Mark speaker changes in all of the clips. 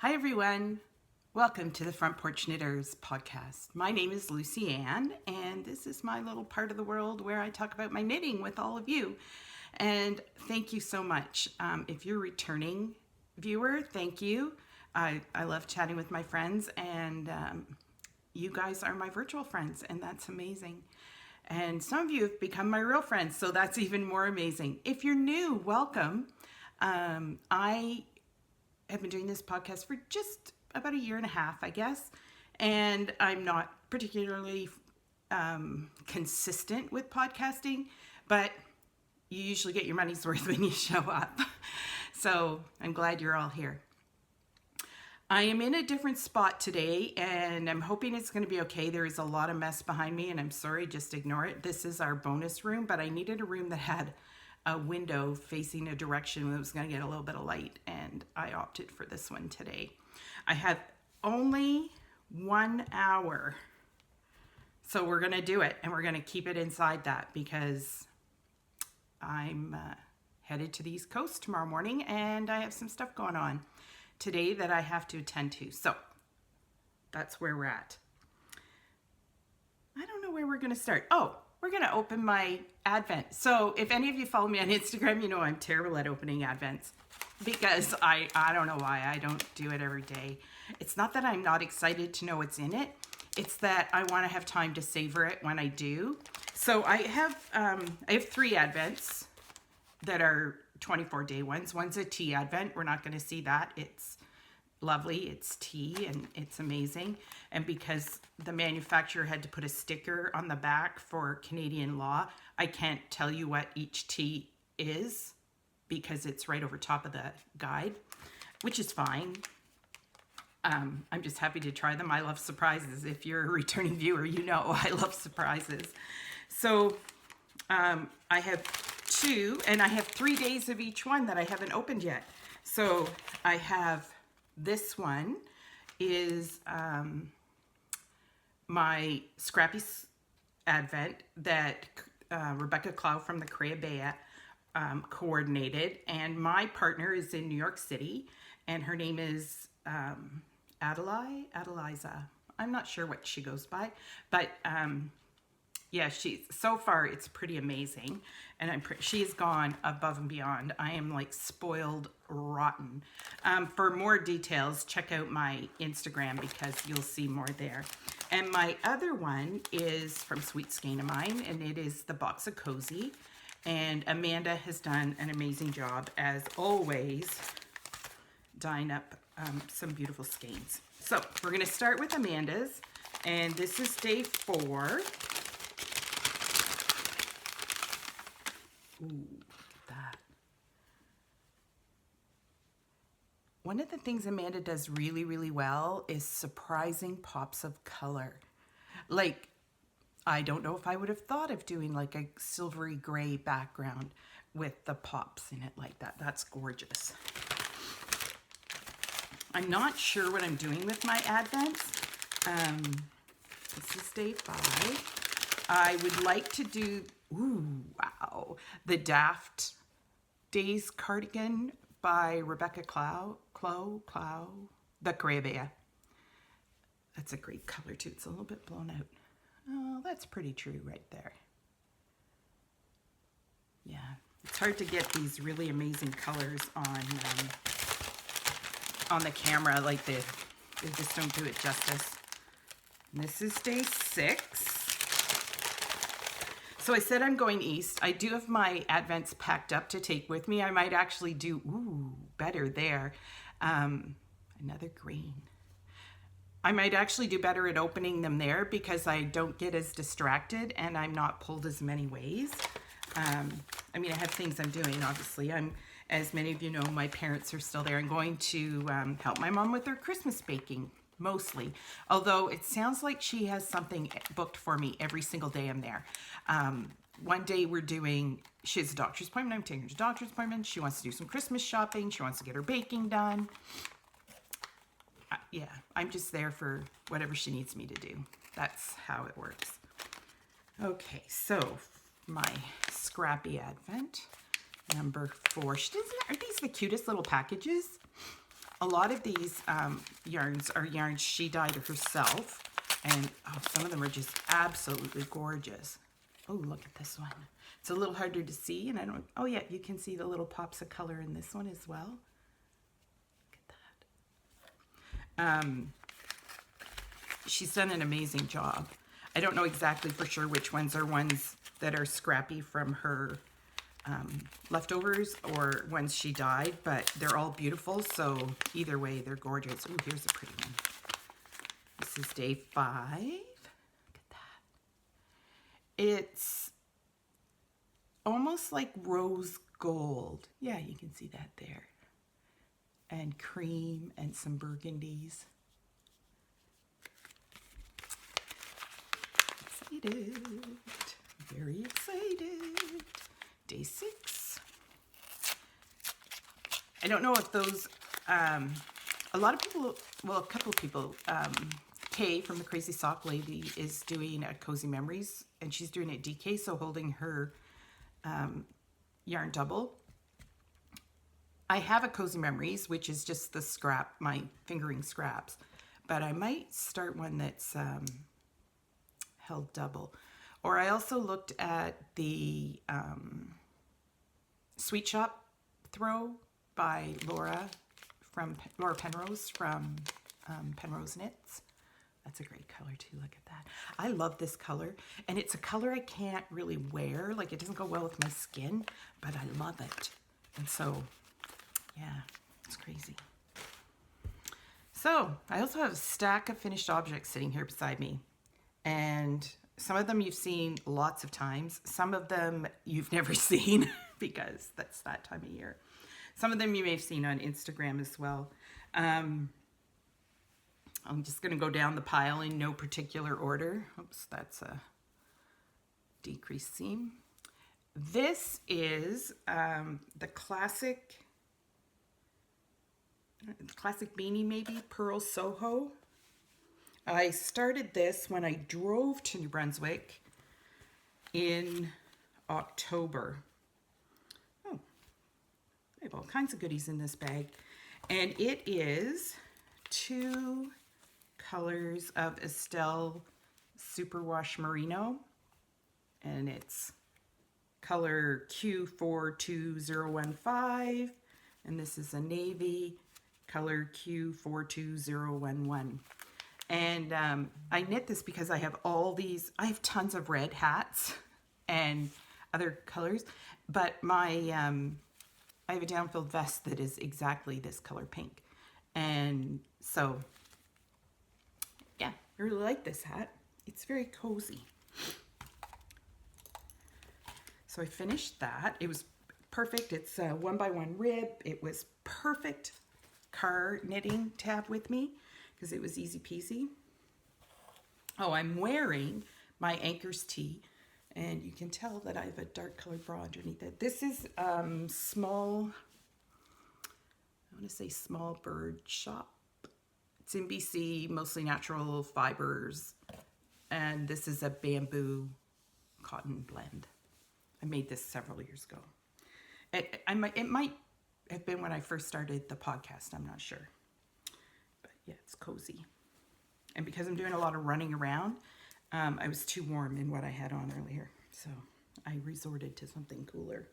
Speaker 1: Hi everyone, welcome to the Front Porch Knitters podcast. My name is Lucy Ann and this is my little part of the world where I talk about my knitting with all of you. And thank you so much. If you're a returning viewer, thank you. I love chatting with my friends and you guys are my virtual friends and that's amazing. And some of you have become my real friends, so that's even more amazing. If you're new, welcome. I have been doing this podcast for just about a year and a half, I guess, and I'm not particularly consistent with podcasting, but you usually get your money's worth when you show up. So I'm glad you're all here. I am in a different spot today, and I'm hoping it's going to be okay. There is a lot of mess behind me, and I'm sorry, just ignore it. This is our bonus room, but I needed a room that had a window facing a direction that was going to get a little bit of light, and I opted for this one today. I have only 1 hour, so we're going to do it, and we're going to keep it inside that because I'm headed to the East Coast tomorrow morning, and I have some stuff going on today that I have to attend to. So that's where we're at. I don't know where we're going to start. Oh, we're going to open my Advent. So if any of you follow me on Instagram, you know I'm terrible at opening Advents because I don't know why. I don't do it every day. It's not that I'm not excited to know what's in it. It's that I want to have time to savor it when I do. So I have 3 Advents that are 24-day ones. One's a tea Advent. We're not going to see that. It's lovely. It's tea and it's amazing. And because the manufacturer had to put a sticker on the back for Canadian law, I can't tell you what each tea is because it's right over top of the guide, which is fine. I'm just happy to try them. I love surprises. If you're a returning viewer, you know I love surprises. So I have 2 and I have 3 days of each one that I haven't opened yet. So I have this one is my Scrappy Advent that Rebecca Clow from the Colourway coordinated, and my partner is in New York City and her name is Adeliza. I'm not sure what she goes by, but yeah, so far it's pretty amazing, and she's gone above and beyond. I am like spoiled rotten. For more details, check out my Instagram because you'll see more there. And my other one is from Sweet Skein of Mine, and it is the Box of Cozy. And Amanda has done an amazing job, as always, dyeing up some beautiful skeins. So we're going to start with Amanda's, and this is day 4. Ooh, look at that. One of the things Amanda does really, really well is surprising pops of color. Like, I don't know if I would have thought of doing like a silvery gray background with the pops in it like that. That's gorgeous. I'm not sure what I'm doing with my Advents. This is day 5. I would like to do, ooh, wow, the Daft Days cardigan by Rebecca Clow, the Colourway. That's a great color too. It's a little bit blown out. Oh, that's pretty true right there. Yeah, it's hard to get these really amazing colors on the camera. Like they just don't do it justice. And this is day 6. So I said I'm going east. I do have my Advents packed up to take with me. I might actually do, ooh, better there. Another green. I might actually do better at opening them there because I don't get as distracted and I'm not pulled as many ways. I mean, I have things I'm doing, obviously. As many of you know, my parents are still there. I'm going to help my mom with her Christmas baking, mostly. Although it sounds like she has something booked for me every single day I'm there. One day she has a doctor's appointment. I'm taking her to a doctor's appointment. She wants to do some Christmas shopping. She wants to get her baking done. Yeah, I'm just there for whatever she needs me to do. That's how it works. Okay, so my Scrappy Advent, number 4. Are these the cutest little packages? A lot of these yarns are yarns she dyed herself, and some of them are just absolutely gorgeous. Oh, look at this one. It's a little harder to see, and I don't, oh yeah, you can see the little pops of color in this one as well. Look at that. She's done an amazing job. I don't know exactly for sure which ones are ones that are scrappy from her leftovers or ones she dyed, but they're all beautiful, so either way, they're gorgeous. Ooh, here's a pretty one. This is day 5. Look at that. It's almost like rose gold. Yeah, you can see that there. And cream and some burgundies. Excited. Very excited. Day 6. I don't know if those, a lot of people, well, a couple of people, Kay from the Crazy Sock Lady is doing a Cozy Memories, and she's doing it DK, so holding her yarn double. I have a Cozy Memories, which is just the scrap, my fingering scraps, but I might start one that's held double. Or I also looked at the Sweet Shop Throw by Laura Penrose from Penrose Knits. That's a great color too, look at that. I love this color, and it's a color I can't really wear, like it doesn't go well with my skin, but I love it. And so, yeah, it's crazy. So, I also have a stack of finished objects sitting here beside me, and some of them you've seen lots of times, some of them you've never seen because that's that time of year. Some of them you may have seen on Instagram as well. I'm just going to go down the pile in no particular order. Oops, that's a decreased seam. This is the classic beanie, maybe, Pearl Soho. I started this when I drove to New Brunswick in October. Oh, I have all kinds of goodies in this bag. And it is 2 colors of Estelle Superwash Merino, and it's color Q42015, and this is a navy, color Q42011. And I knit this because I have all these, I have tons of red hats and other colors, but my I have a down-filled vest that is exactly this color pink. And so yeah, I really like this hat. It's very cozy. So I finished that. It was perfect. It's a 1x1 rib. It was perfect car knitting to have with me because it was easy peasy. Oh, I'm wearing my Anchors tee, and you can tell that I have a dark colored bra underneath it. This is small, I want to say Small Bird Shop. It's in BC, mostly natural fibers, and this is a bamboo cotton blend. I made this several years ago. It might have been when I first started the podcast, I'm not sure. But yeah, it's cozy. And because I'm doing a lot of running around, I was too warm in what I had on earlier, so I resorted to something cooler.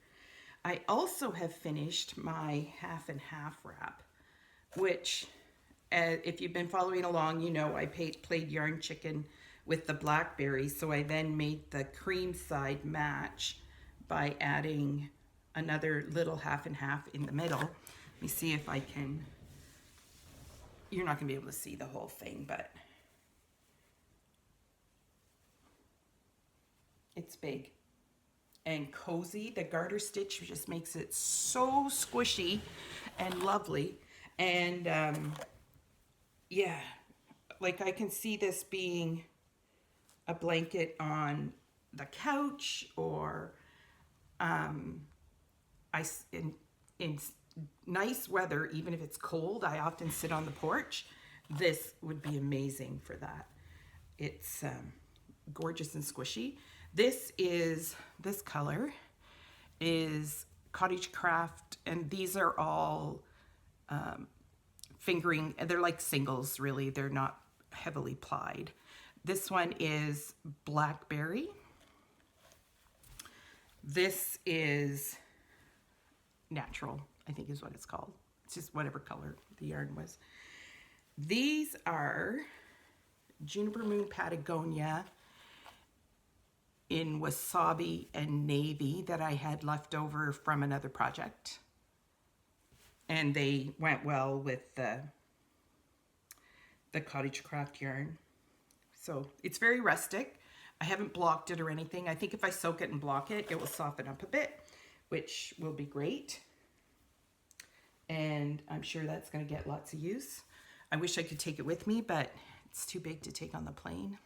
Speaker 1: I also have finished my half and half wrap, which, if you've been following along, you know I played yarn chicken with the blackberries, so I then made the cream side match by adding another little half and half in the middle. Let me see if I can, you're not going to be able to see the whole thing, but it's big and cozy. The garter stitch just makes it so squishy and lovely. And yeah, like I can see this being a blanket on the couch, or in nice weather, even if it's cold, I often sit on the porch. This would be amazing for that. It's gorgeous and squishy. This color is Cottage Craft, and these are all fingering. They're like singles, really. They're not heavily plied. This one is Blackberry. This is Natural, I think is what it's called. It's just whatever color the yarn was. These are Juniper Moon Patagonia in Wasabi and Navy that I had left over from another project. And they went well with the cottage craft yarn. So it's very rustic. I haven't blocked it or anything. I think if I soak it and block it, it will soften up a bit, which will be great. And I'm sure that's going to get lots of use. I wish I could take it with me, but it's too big to take on the plane.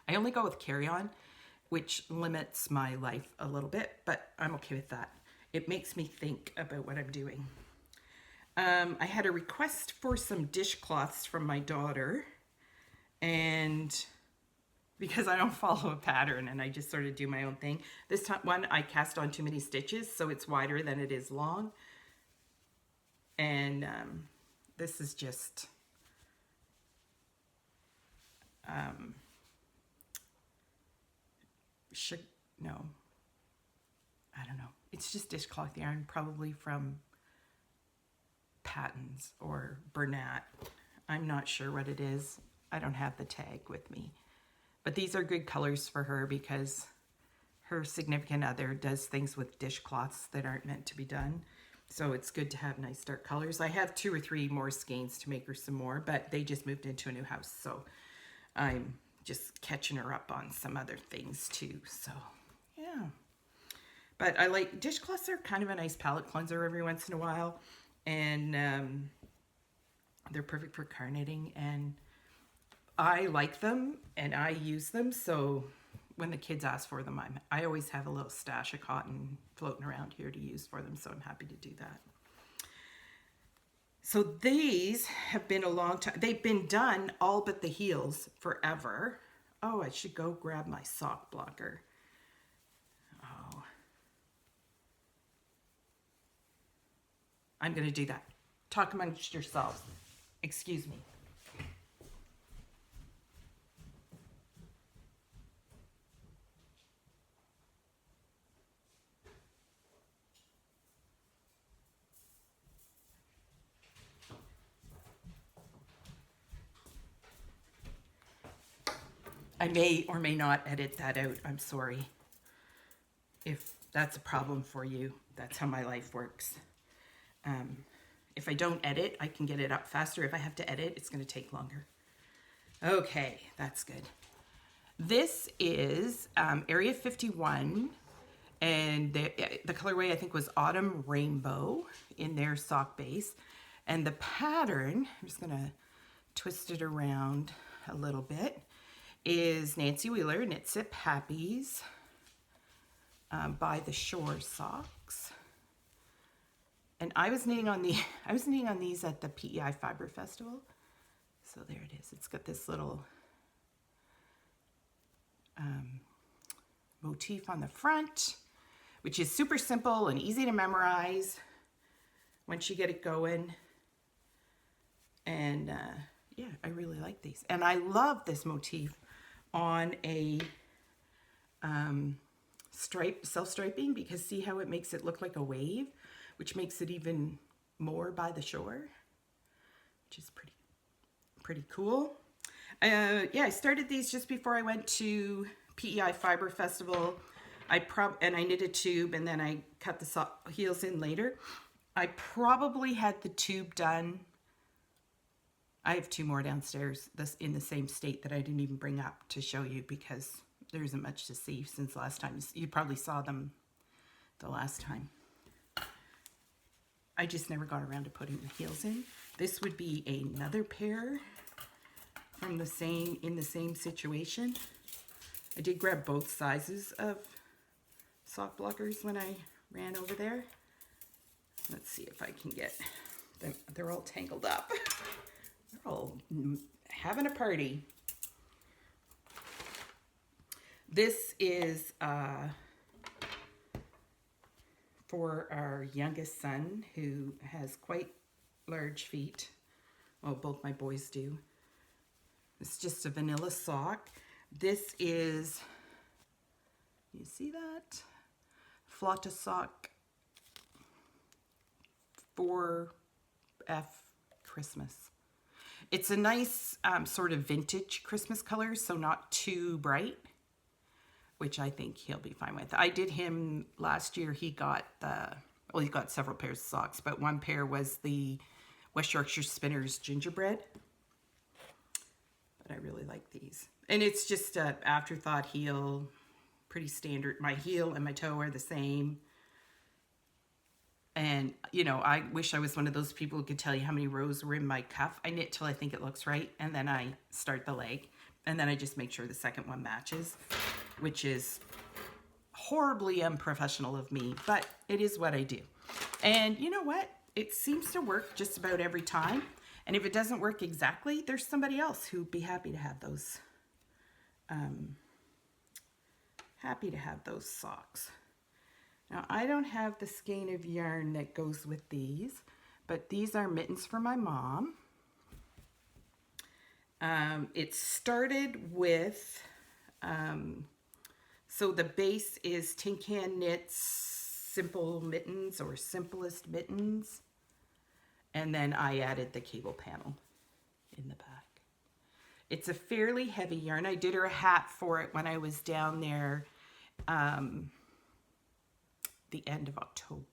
Speaker 1: I only go with carry-on, which limits my life a little bit, but I'm okay with that. It makes me think about what I'm doing. I had a request for some dishcloths from my daughter, and because I don't follow a pattern and I just sort of do my own thing. This time, one, I cast on too many stitches, so it's wider than it is long. And this is just no, I don't know. It's just dishcloth yarn, probably from Patton's or Bernat. I'm not sure what it is. I don't have the tag with me. But these are good colors for her because her significant other does things with dishcloths that aren't meant to be done. So it's good to have nice dark colors. I have 2 or 3 more skeins to make her some more, but they just moved into a new house. So I'm just catching her up on some other things too. So yeah. But I like, dishcloths are kind of a nice palette cleanser every once in a while. And they're perfect for car knitting. And I like them and I use them. So when the kids ask for them, I always have a little stash of cotton floating around here to use for them. So I'm happy to do that. So these have been a long time. They've been done all but the heels forever. Oh, I should go grab my sock blocker. Oh. I'm going to do that. Talk amongst yourselves. Excuse me. I may or may not edit that out. I'm sorry. If that's a problem for you, that's how my life works. If I don't edit, I can get it up faster. If I have to edit, it's going to take longer. Okay, that's good. This is Area 51, and the colorway I think was Autumn Rainbow in their sock base. And the pattern, I'm just going to twist it around a little bit, is Nancy Wheeler Knit Sip Happies by the Shore Socks. And I was knitting on these at the PEI Fiber Festival. So there it is. It's got this little motif on the front, which is super simple and easy to memorize once you get it going. And yeah, I really like these. And I love this motif on a self-striping, because see how it makes it look like a wave, which makes it even more by the shore, which is pretty cool. Yeah, I started these just before I went to PEI Fiber Festival. And I knit a tube, and then I cut the heels in later. I probably had the tube done. I have 2 more downstairs in the same state that I didn't even bring up to show you, because there isn't much to see since last time. You probably saw them the last time. I just never got around to putting the heels in. This would be another pair from in the same situation. I did grab both sizes of sock blockers when I ran over there. Let's see if I can get them. They're all tangled up. They're all having a party. This is for our youngest son, who has quite large feet. Well, both my boys do. It's just a vanilla sock. This is, you see that? Flotte sock 4F Christmas. It's a nice sort of vintage Christmas color, so not too bright, which I think he'll be fine with. I did him last year. He got well, he got several pairs of socks, but one pair was the West Yorkshire Spinners gingerbread. But I really like these. And it's just an afterthought heel, pretty standard. My heel and my toe are the same. And, you know, I wish I was one of those people who could tell you how many rows were in my cuff. I knit till I think it looks right, and then I start the leg. And then I just make sure the second one matches, which is horribly unprofessional of me, but it is what I do. And you know what? It seems to work just about every time. And if it doesn't work exactly, there's somebody else who'd be happy to have those, socks. Now, I don't have the skein of yarn that goes with these, but these are mittens for my mom. It started with, so the base is Tin Can Knits Simple Mittens or Simplest Mittens. And then I added the cable panel in the back. It's a fairly heavy yarn. I did her a hat for it when I was down there the end of October.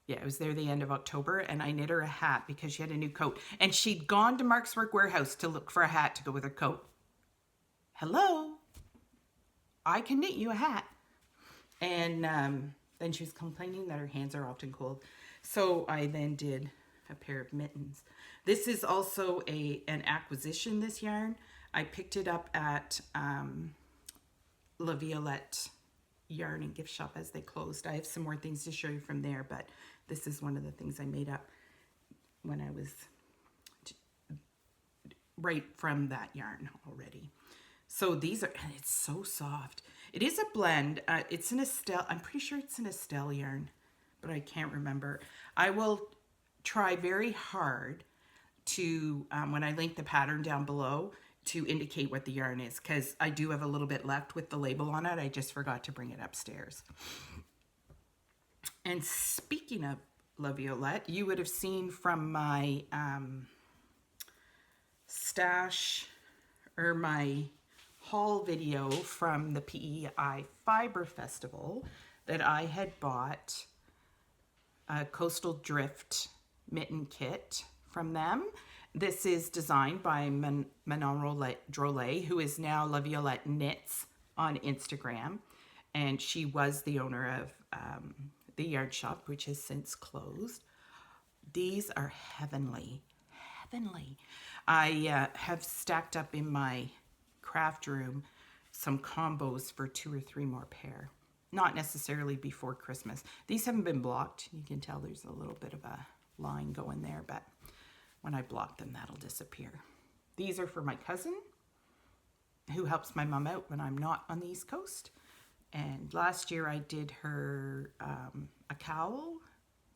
Speaker 1: Yeah, I was there the end of October, and I knit her a hat because she had a new coat. And she'd gone to Mark's Work Warehouse to look for a hat to go with her coat. Hello, I can knit you a hat. And then she was complaining that her hands are often cold. So I then did a pair of mittens. This is also an acquisition, this yarn. I picked it up at Violette Yarn Gift Shop as they closed. I have some more things to show you from there, but this is one of the things I made up when I was right from that yarn already. So these are, and it's so soft. It is a blend. It's an Estelle, I'm pretty sure it's an Estelle yarn, but I can't remember. I will try very hard to, when I link the pattern down below, to indicate what the yarn is, because I do have a little bit left with the label on it. I just forgot to bring it upstairs. And speaking of La Violette, you would have seen from my stash or my haul video from the PEI Fiber Festival that I had bought a Coastal Drift mitten kit from them. This is designed by Manon Drolet, who is now La Violette Knits on Instagram. And she was the owner of the yarn shop, which has since closed. These are heavenly, heavenly. I have stacked up in my craft room some combos for 2 or 3 more pair. Not necessarily before Christmas. These haven't been blocked. You can tell there's a little bit of a line going there, but when I block them, that'll disappear. These are for my cousin, who helps my mom out when I'm not on the East Coast. And last year I did her a cowl.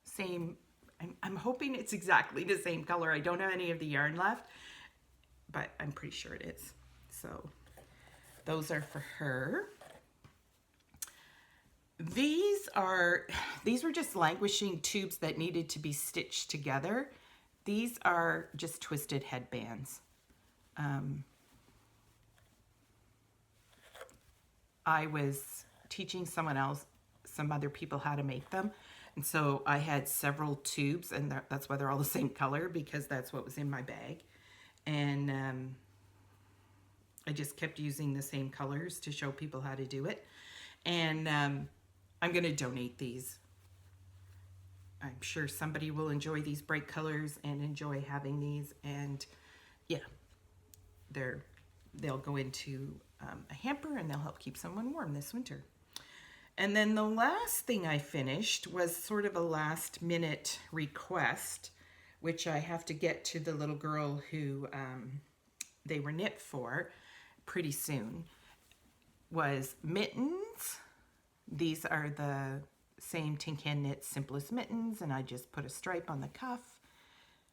Speaker 1: Same, I'm hoping it's exactly the same color. I don't have any of the yarn left, but I'm pretty sure it is. So those are for her. These were just languishing tubes that needed to be stitched together. These are just twisted headbands. I was teaching someone else, some other people, how to make them. And so I had several tubes, and that's why they're all the same color, because that's what was in my bag. And I just kept using the same colors to show people how to do it. And I'm going to donate these. I'm sure somebody will enjoy these bright colors and enjoy having these. And yeah, they'll go into a hamper, and they'll help keep someone warm this winter. And then the last thing I finished was sort of a last minute request, which I have to get to the little girl who they were knit for pretty soon, was mittens. These are the same Tin Can Knits Simplest Mittens, and I just put a stripe on the cuff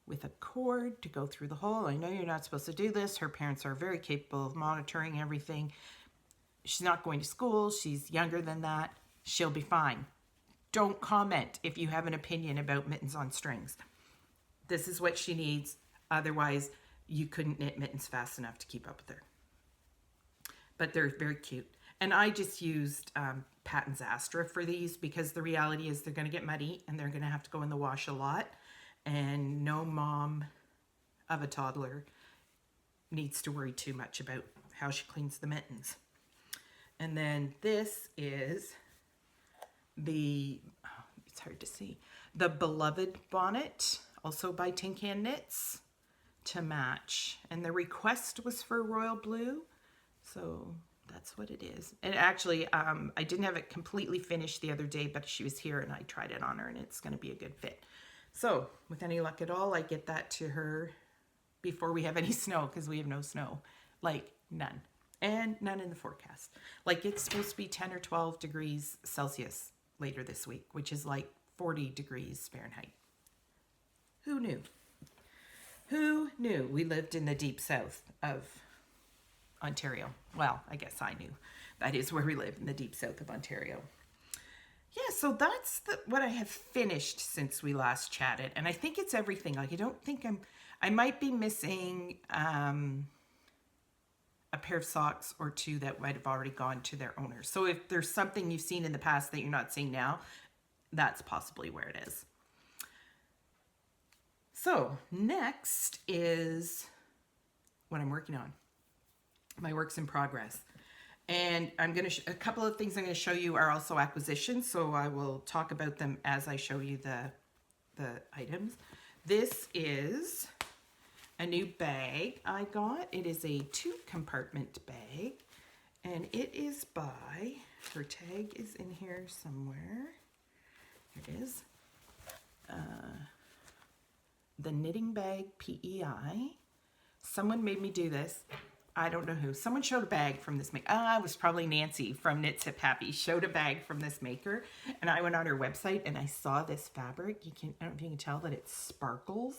Speaker 1: with a cord to go through the hole. I know you're not supposed to do this. Her parents are very capable of monitoring everything. She's not going to school. She's younger than that. She'll be fine. Don't comment if you have an opinion about mittens on strings. This is what she needs. Otherwise, you couldn't knit mittens fast enough to keep up with her. But they're very cute. And I just used Patton's Astra for these because the reality is they're going to get muddy and they're going to have to go in the wash a lot. And no mom of a toddler needs to worry too much about how she cleans the mittens. And then this is the, it's hard to see, the Beloved bonnet, also by Tin Can Knits, to match. And the request was for royal blue, so that's what it is. And actually, I didn't have it completely finished the other day, but she was here and I tried it on her and it's going to be a good fit. So with any luck at all, I get that to her before we have any snow, because we have no snow, like none. And none in the forecast. Like it's supposed to be 10 or 12 degrees Celsius later this week, which is like 40 degrees Fahrenheit. Who knew? Who knew we lived in the deep south of Ontario? Well, I guess I knew. That is where we live, in the deep south of Ontario. Yeah, so that's what I have finished since we last chatted. And I think it's everything. Like, I don't think I might be missing a pair of socks or two that might have already gone to their owners. So if there's something you've seen in the past that you're not seeing now, that's possibly where it is. So next is what I'm working on. My works in progress. And I'm going to, a couple of things I'm going to show you are also acquisitions. So I will talk about them as I show you the items. This is a new bag I got. It is a 2-compartment bag. And it is by, her tag is in here somewhere. Here it is. The Knitting Bag PEI. Someone made me do this. I don't know who. Someone showed a bag from this maker. It was probably Nancy from Knit Sip Happy. Showed a bag from this maker. And I went on her website and I saw this fabric. I don't know if you can tell that it sparkles.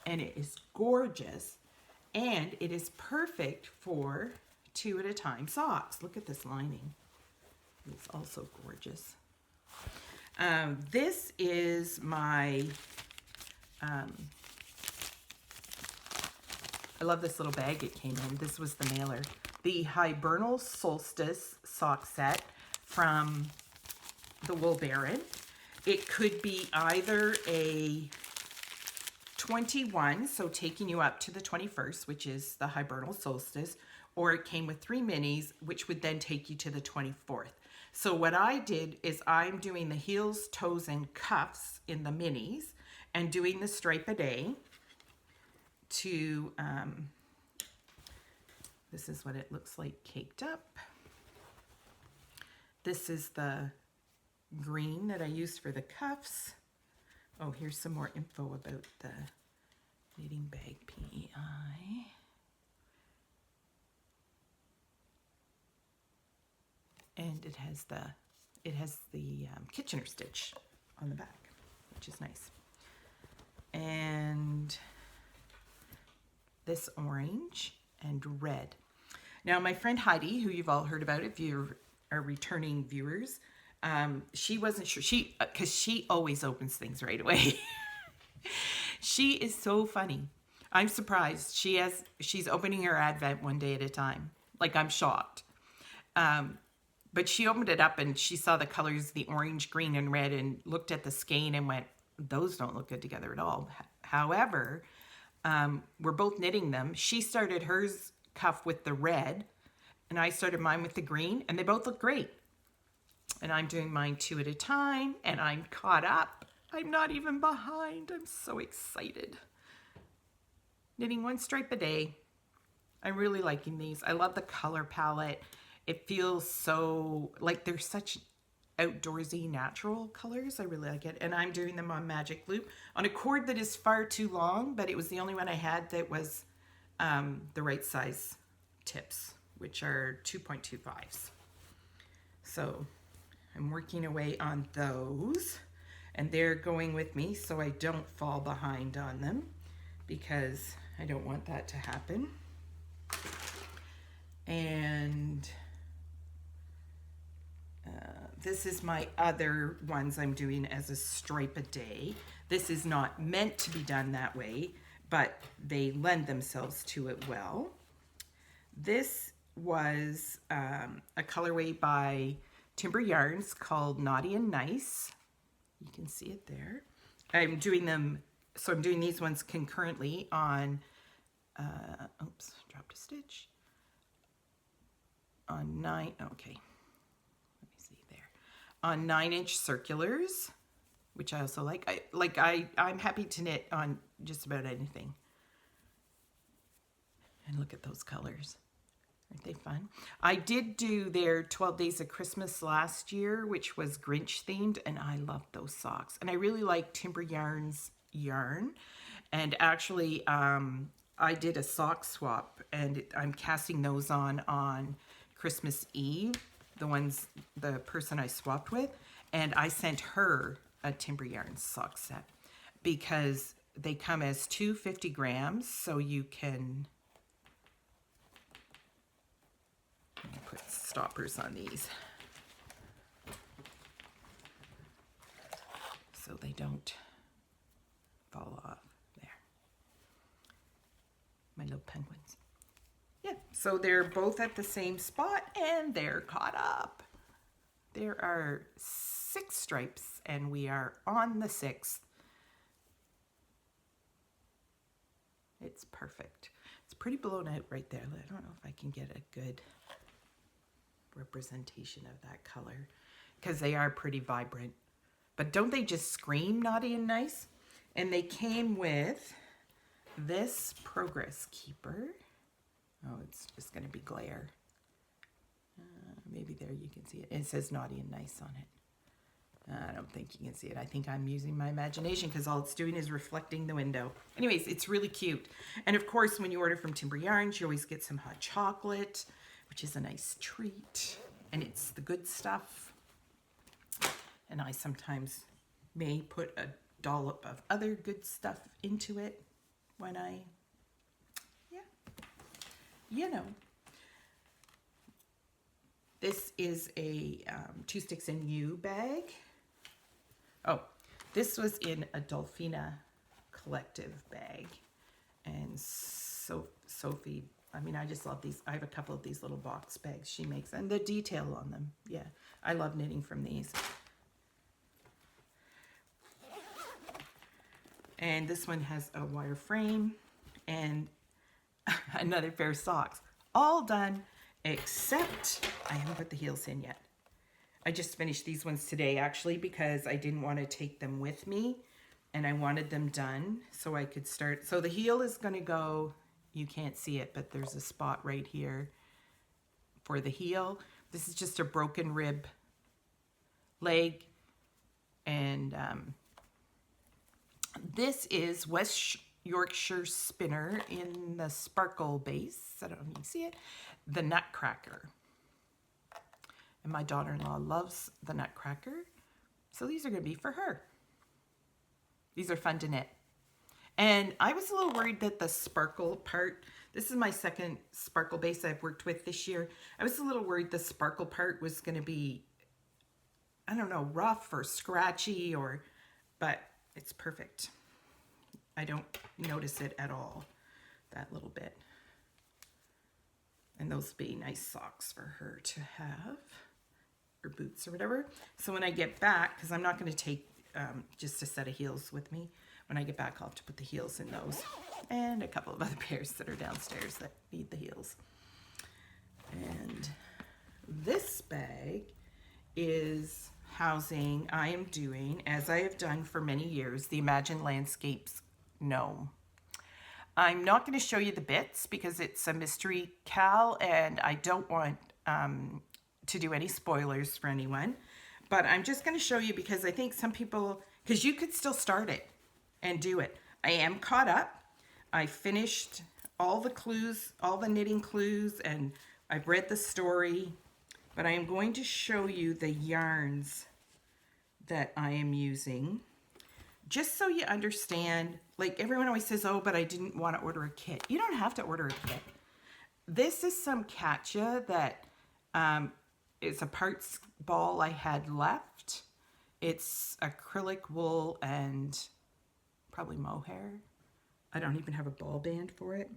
Speaker 1: And it is gorgeous. And it is perfect for 2 at a time socks. Look at this lining. It's also gorgeous. This is my... I love this little bag it came in. This was the mailer. The Hibernal Solstice sock set from the Wool Baron. It could be either a 21, so taking you up to the 21st, which is the Hibernal Solstice, or it came with 3 minis, which would then take you to the 24th. So what I did is I'm doing the heels, toes, and cuffs in the minis and doing the stripe a day to, this is what it looks like caked up. This is the green that I used for the cuffs. Oh, here's some more info about the Knitting Bag PEI. And it has the Kitchener stitch on the back, which is nice. And this orange and red. Now, my friend Heidi, who you've all heard about if you are returning viewers, she wasn't sure. Because she always opens things right away. She is so funny. I'm surprised. She's opening her Advent one day at a time. Like, I'm shocked. But she opened it up and she saw the colors, the orange, green, and red, and looked at the skein and went, those don't look good together at all. However, we're both knitting them. She started hers cuff with the red and I started mine with the green, and they both look great. And I'm doing mine 2 at a time and I'm caught up. I'm not even behind. I'm so excited. Knitting 1 stripe a day. I'm really liking these. I love the color palette. It feels so like they're such outdoorsy natural colors. I really like it. And I'm doing them on magic loop on a cord that is far too long, but it was the only one I had that was the right size tips, which are 2.25s. So I'm working away on those, and they're going with me so I don't fall behind on them, because I don't want that to happen. And this is my other ones I'm doing as a stripe a day. This is not meant to be done that way, but they lend themselves to it well. This was a colorway by Timber Yarns called Naughty and Nice. You can see it there. I'm doing them, so I'm doing these ones concurrently on, oops, dropped a stitch. On 9, okay, let me see there. On 9-inch circulars, which I also like. I'm happy to knit on just about anything. And look at those colors. Aren't they fun? I did do their 12 Days of Christmas last year, which was Grinch themed, and I loved those socks. And I really like Timber Yarns yarn. And actually, I did a sock swap, and I'm casting those on Christmas Eve, the person I swapped with, and I sent her a Timber Yarns sock set because they come as 250 grams, so you can put stoppers on these so they don't fall off. There, my little penguins. Yeah, so they're both at the same spot and they're caught up. There are 6 stripes and we are on the 6th. It's perfect. It's pretty blown out right there. I don't know if I can get a good representation of that color because they are pretty vibrant. But don't they just scream naughty and nice? And they came with this Progress Keeper. Oh, it's just going to be glare. Maybe there you can see it. It says naughty and nice on it. I don't think you can see it. I think I'm using my imagination because all it's doing is reflecting the window. Anyways, it's really cute. And of course, when you order from Timber Yarns, you always get some hot chocolate, which is a nice treat. And it's the good stuff. And I sometimes may put a dollop of other good stuff into it when I, you know. This is a 2 Sticks and You bag. Oh, this was in a Dolphina collective bag. And Sophie, I mean, I just love these. I have a couple of these little box bags she makes and the detail on them. Yeah, I love knitting from these. And this one has a wire frame and another pair of socks. All done, except I haven't put the heels in yet. I just finished these ones today actually because I didn't want to take them with me and I wanted them done so I could start. So the heel is going to go, you can't see it, but there's a spot right here for the heel. This is just a broken rib leg. And this is West Yorkshire Spinner in the sparkle base. I don't know if you can see it. The Nutcracker. And my daughter-in-law loves the Nutcracker. So these are going to be for her. These are fun to knit. And I was a little worried that the sparkle part, this is my second sparkle base I've worked with this year. I was a little worried the sparkle part was going to be, I don't know, rough or scratchy but it's perfect. I don't notice it at all, that little bit. And those would be nice socks for her to have, or boots or whatever. So when I get back, because I'm not going to take just a set of heels with me. When I get back, I'll have to put the heels in those. And a couple of other pairs that are downstairs that need the heels. And this bag is housing, I am doing, as I have done for many years, the Imagine Landscapes gnome. I'm not going to show you the bits because it's a mystery cal and I don't want to do any spoilers for anyone. But I'm just going to show you because I think some people, because you could still start it and do it. I am caught up. I finished all the clues, all the knitting clues, and I've read the story. but I am going to show you the yarns that I am using, just so you understand. Like, everyone always says, oh, but I didn't want to order a kit. You don't have to order a kit. This is some Katja that is a parts ball I had left. It's acrylic wool and probably mohair. I don't even have a ball band for it.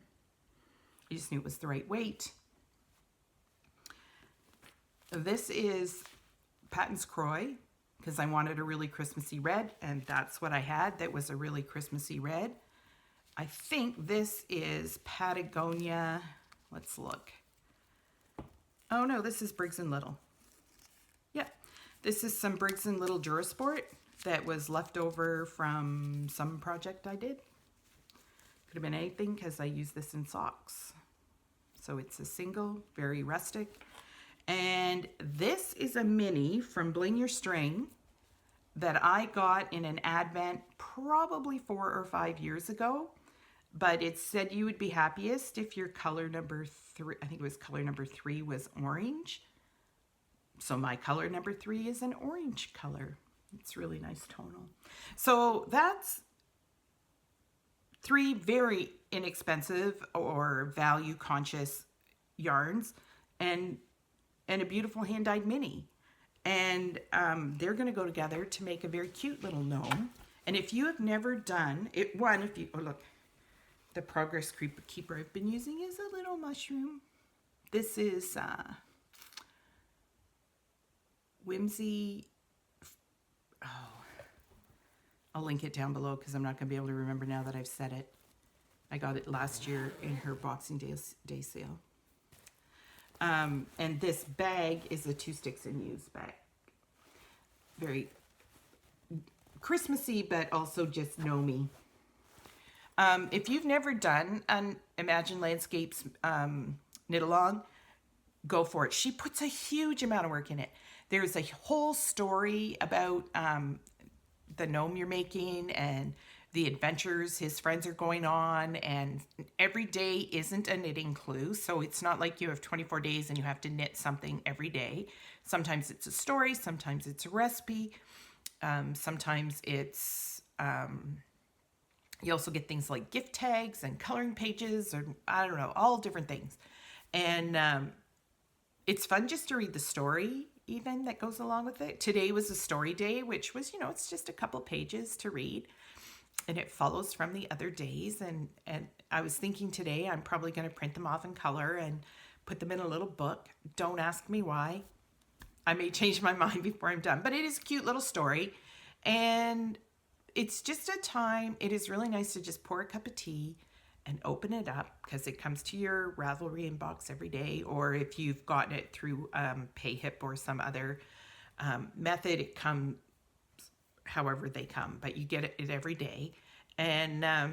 Speaker 1: I just knew it was the right weight. This is Patton's Croix, because I wanted a really Christmassy red, and that's what I had. That was a really Christmassy red. I think this is Patagonia. Let's look. Oh no, this is Briggs & Little. Yeah, this is some Briggs & Little Durasport that was left over from some project I did. Could have been anything, because I use this in socks. So it's a single, very rustic. And this is a mini from Bling Your String that I got in an advent probably 4 or 5 years ago. But it said you would be happiest if your color number 3, I think it was color number 3, was orange. So my color number 3 is an orange color. It's really nice tonal. So that's 3 very inexpensive or value conscious yarns and a beautiful hand-dyed mini. And they're going to go together to make a very cute little gnome. And if you have never done it, oh look, the Progress Keeper I've been using is a little mushroom. This is Whimsy. Oh, I'll link it down below because I'm not going to be able to remember now that I've said it. I got it last year in her Boxing Day sale. And this bag is a 2 sticks and use bag. Very Christmassy, but also just gnomey. If you've never done an Imagine Landscapes knit along, go for it. She puts a huge amount of work in it. There's a whole story about the gnome you're making and the adventures his friends are going on, and every day isn't a knitting clue. So it's not like you have 24 days and you have to knit something every day. Sometimes it's a story, sometimes it's a recipe, sometimes it's you also get things like gift tags and coloring pages, or I don't know, all different things. And it's fun just to read the story even that goes along with it. Today was a story day, which was, it's just a couple pages to read. And it follows from the other days. And I was thinking today I'm probably going to print them off in color and put them in a little book. Don't ask me why. I may change my mind before I'm done. But it is a cute little story. And it's just a time. It is really nice to just pour a cup of tea and open it up, because it comes to your Ravelry inbox every day. Or if you've gotten it through PayHip or some other method, it comes however they come, but you get it every day. And yeah,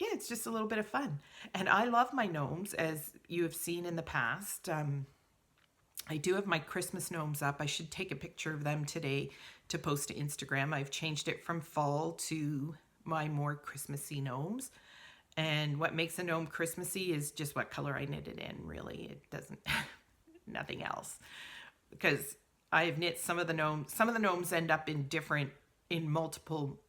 Speaker 1: it's just a little bit of fun. And I love my gnomes, as you have seen in the past. I do have my Christmas gnomes up. I should take a picture of them today to post to Instagram. I've changed it from fall to my more Christmassy gnomes. And what makes a gnome Christmassy is just what color I knit it in, really. It doesn't, nothing else. Because I have knit some of the gnomes end up in multiple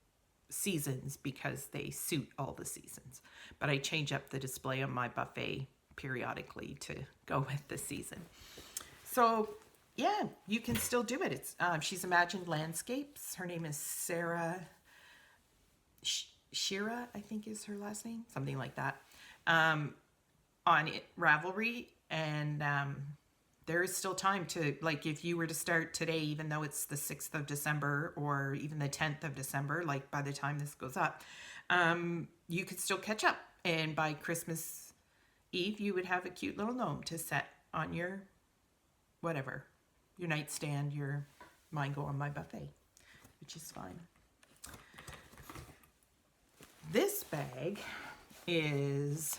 Speaker 1: seasons because they suit all the seasons. But I change up the display on my buffet periodically to go with the season. So yeah, you can still do it. It's she's Imagined Landscapes. Her name is Sarah Shira, I think is her last name, something like that. On Ravelry, and there is still time to, like, if you were to start today, even though it's the 6th of December or even the 10th of December, like by the time this goes up, you could still catch up. And by Christmas Eve, you would have a cute little gnome to set on your whatever, your nightstand, mine go on my buffet, which is fine. This bag is,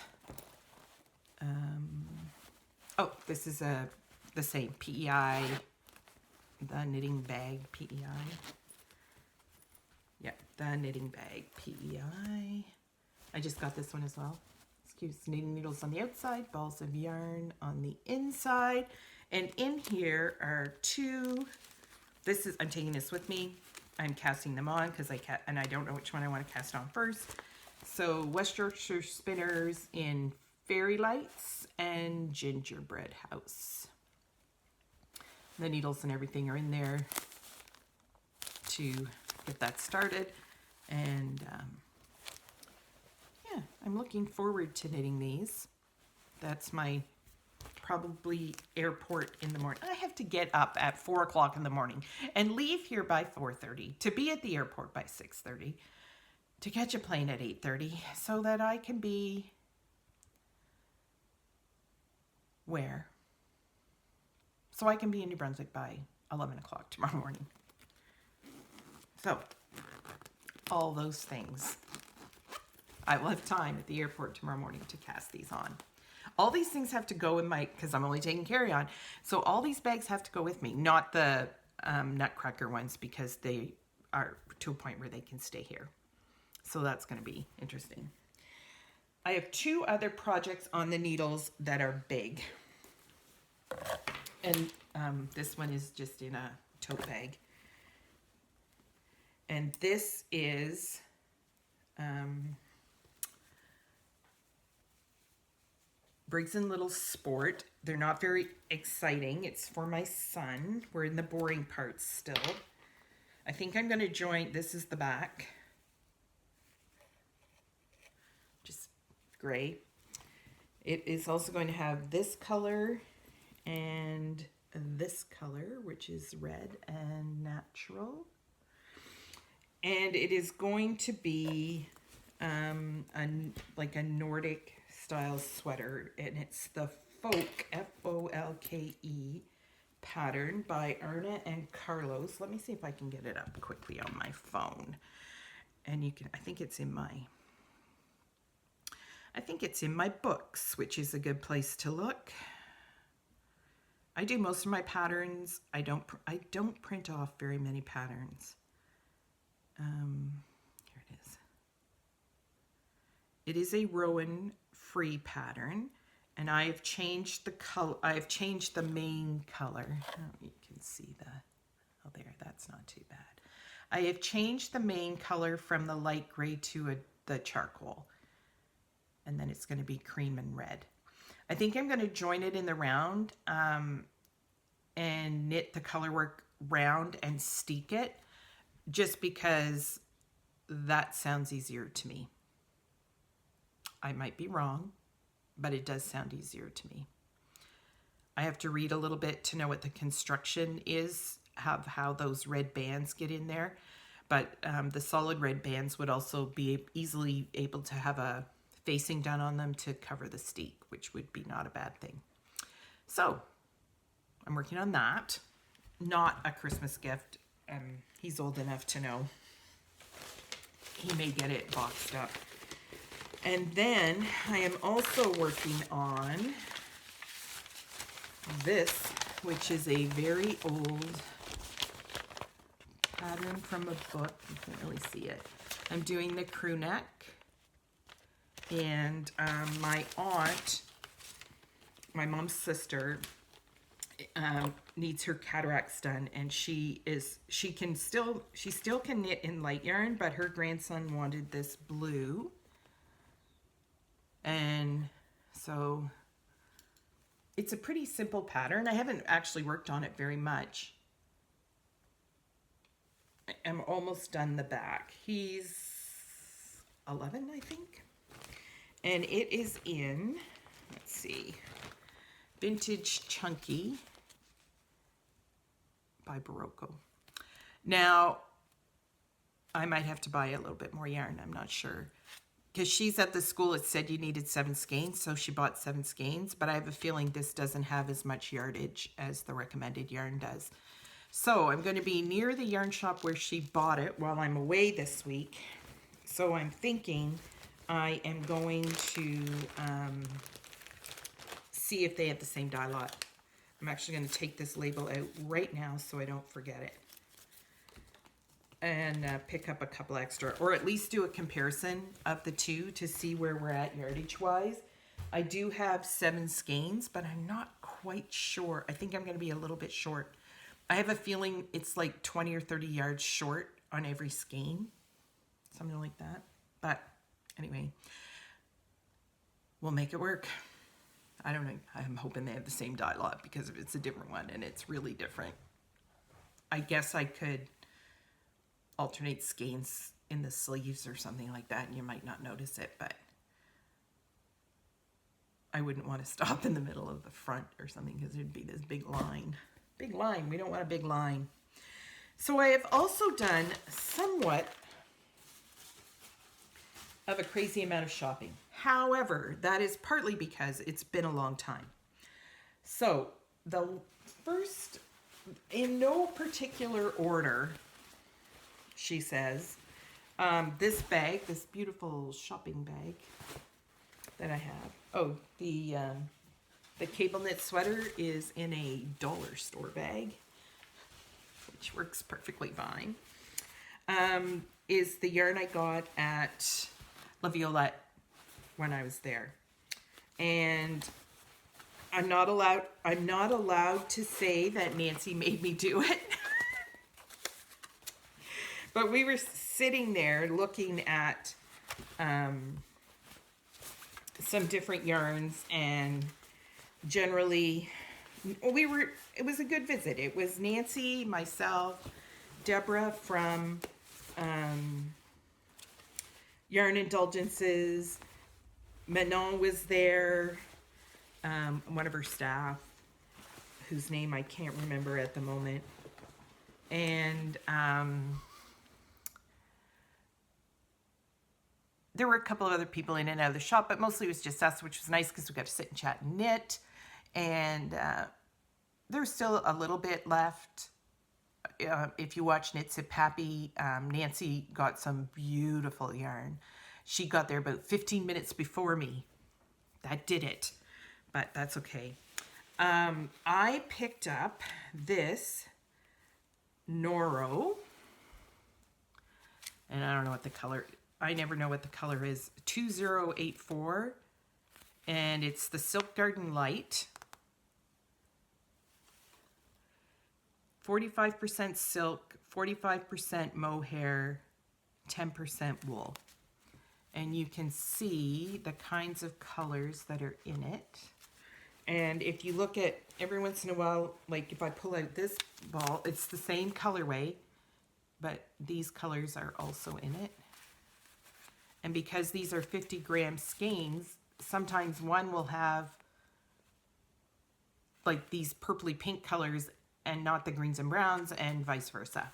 Speaker 1: this is the same PEI, the knitting bag PEI. Yeah, the knitting bag PEI. I just got this one as well. It's knitting needles on the outside, balls of yarn on the inside. And in here are two, I'm taking this with me. I'm casting them on because I don't know which one I want to cast on first. So West Yorkshire Spinners in Fairy Lights and Gingerbread House. The needles and everything are in there to get that started. And yeah, I'm looking forward to knitting these. That's my probably airport in the morning. I have to get up at 4 o'clock in the morning and leave here by 4:30 to be at the airport by 6:30 to catch a plane at 8:30 so that I can be where? So I can be in New Brunswick by 11 o'clock tomorrow morning. So all those things. I will have time at the airport tomorrow morning to cast these on. All these things have to go in my, because I'm only taking carry-on, so all these bags have to go with me, not the Nutcracker ones, because they are to a point where they can stay here. So that's going to be interesting. I have two other projects on the needles that are big. And this one is just in a tote bag. And this is Briggs and Little Sport. They're not very exciting. It's for my son. We're in the boring parts still. I think I'm going to join, this is the back. Just gray. It is also going to have this color and this color, which is red and natural. And it is going to be like a Nordic style sweater, and it's the Folk, F-O-L-K-E pattern by Erna and Carlos. Let me see if I can get it up quickly on my phone. And you can, I think it's in my books, which is a good place to look. I do most of my patterns. I don't print off very many patterns. Here it is. It is a Rowan free pattern, and I have changed the color. I have changed the main color. Oh, you can see oh, there, that's not too bad. I have changed the main color from the light gray to the charcoal, and then it's going to be cream and red. I think I'm going to join it in the round and knit the color work round and steek it, just because that sounds easier to me. I might be wrong, but it does sound easier to me. I have to read a little bit to know what the construction is, how those red bands get in there. But the solid red bands would also be easily able to have a facing done on them to cover the steek, which would be not a bad thing. So I'm working on that. Not a Christmas gift. He's old enough to know. He may get it boxed up. And then I am also working on this, which is a very old pattern from a book. You can't really see it. I'm doing the crew neck. And my aunt, my mom's sister, needs her cataracts done, and she still can knit in light yarn, but her grandson wanted this blue, and so it's a pretty simple pattern. I haven't actually worked on it very much. I'm almost done the back. He's 11, I think, and it is in, let's see, Vintage Chunky by Berroco. Now, I might have to buy a little bit more yarn. I'm not sure. Because she's at the school, it said you needed 7 skeins, so she bought 7 skeins. But I have a feeling this doesn't have as much yardage as the recommended yarn does. So I'm going to be near the yarn shop where she bought it while I'm away this week. So I'm thinking I am going to see if they have the same dye lot. I'm actually going to take this label out right now so I don't forget it. and pick up a couple extra, or at least do a comparison of the two to see where we're at yardage wise. I do have 7 skeins, but I'm not quite sure. I think I'm going to be a little bit short. I have a feeling it's like 20 or 30 yards short on every skein, something like that. But anyway, we'll make it work. I don't know. I'm hoping they have the same dye lot, because if it's a different one and it's really different, I guess I could alternate skeins in the sleeves or something like that, and you might not notice it, but I wouldn't want to stop in the middle of the front or something, because there'd be this big line. Big line. We don't want a big line. So I have also done somewhat of a crazy amount of shopping. However, that is partly because it's been a long time. So the first, in no particular order, she says, this bag, this beautiful shopping bag that I have. Oh, the cable knit sweater is in a dollar store bag, which works perfectly fine. Is the yarn I got at La Violette when I was there. And I'm not allowed to say that Nancy made me do it. But we were sitting there looking at some different yarns, and generally it was a good visit. It was Nancy, myself, Deborah from Yarn Indulgences, Manon was there, one of her staff, whose name I can't remember at the moment, and there were a couple of other people in and out of the shop, but mostly it was just us, which was nice because we got to sit and chat and knit. And there's still a little bit left. If you watch Knit Sip Happy, Nancy got some beautiful yarn. She got there about 15 minutes before me. That did it, but that's okay. I picked up this Noro, and I don't know what the color, I never know what the color is, 2084, and it's the Silk Garden Light. 45% silk, 45% mohair, 10% wool. And you can see the kinds of colors that are in it. And if you look at, every once in a while, like if I pull out this ball, it's the same colorway, but these colors are also in it. And because these are 50-gram skeins, sometimes one will have like these purpley pink colors and not the greens and browns, and vice versa.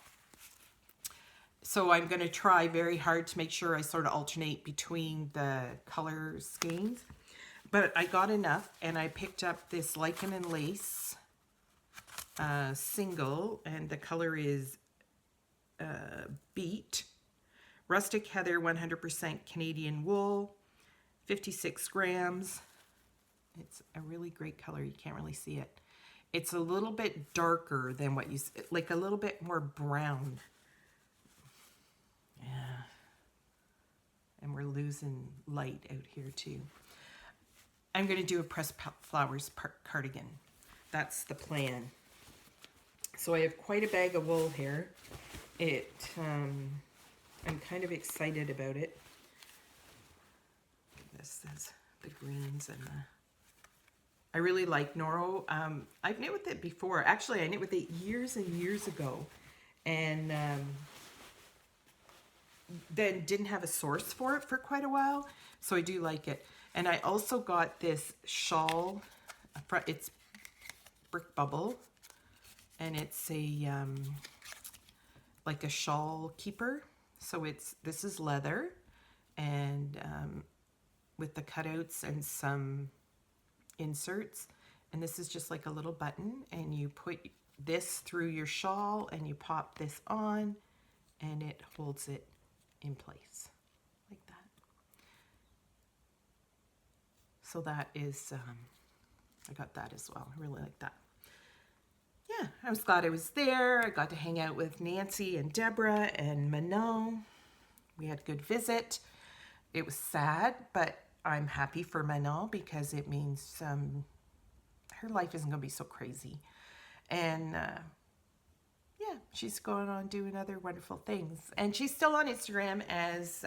Speaker 1: So I'm going to try very hard to make sure I sort of alternate between the color skeins. But I got enough, and I picked up this Lichen and Lace single, and the color is Beet. Rustic Heather 100% Canadian wool, 56 grams. It's a really great color. You can't really see it. It's a little bit darker than what you, like a little bit more brown. Yeah. And we're losing light out here too. I'm going to do a pressed flowers cardigan. That's the plan. So I have quite a bag of wool here. I'm kind of excited about it. This is the greens and the, I really like Noro. I've knit with it before. Actually, I knit with it years and years ago, and then didn't have a source for it for quite a while, so I do like it. And I also got this shawl. It's Brick Bubble, and it's a like a shawl keeper. So this is leather, and with the cutouts and some inserts, and this is just like a little button, and you put this through your shawl and you pop this on, and it holds it in place like that. So that is I got that as well. I really like that. yeah, I was glad I was there. I got to hang out with Nancy and Deborah and Manon. We had a good visit. It was sad, but I'm happy for Manon because it means her life isn't going to be so crazy. And yeah, she's going on doing other wonderful things. And she's still on Instagram as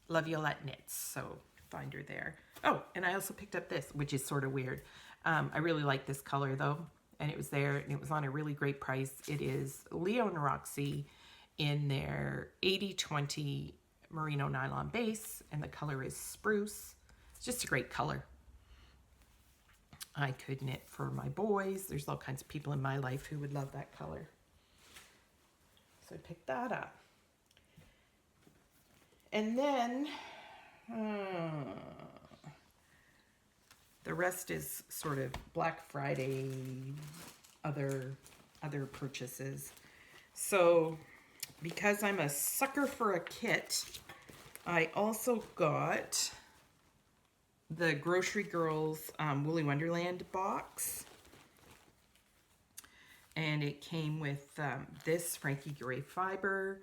Speaker 1: La Violette Knits, so find her there. Oh, and I also picked up this, which is sort of weird. I really like this color though, and it was there, and it was on a really great price. It is Leo and Roxy in their 80/20 merino nylon base, and the color is spruce. It's just a great color. I could knit for my boys. There's all kinds of people in my life who would love that color. So I picked that up. And then the rest is sort of Black Friday, other purchases. So because I'm a sucker for a kit, I also got the Grocery Girls Woolly Wonderland box. And it came with this Frankie Gray fiber,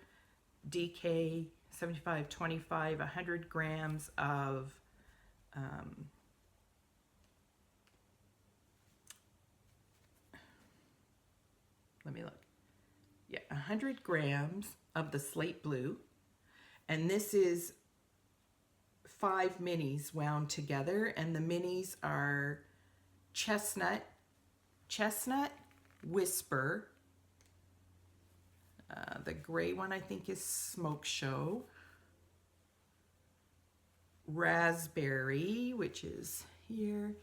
Speaker 1: DK 75/25, 100 grams of let me look. Yeah, 100 grams of the slate blue. And this is 5 minis wound together, and the minis are Chestnut, Whisper. The gray one I think is Smoke Show. Raspberry, which is here,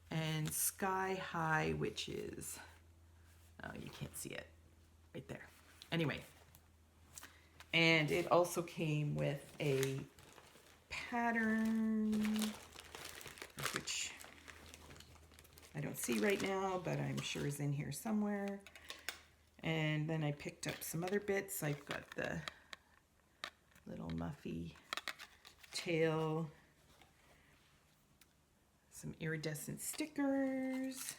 Speaker 1: and Sky High, which is, oh, you can't see it right there. Anyway, and it also came with a pattern, which I don't see right now, but I'm sure is in here somewhere. And then I picked up some other bits. I've got the little muffy tail, some iridescent stickers.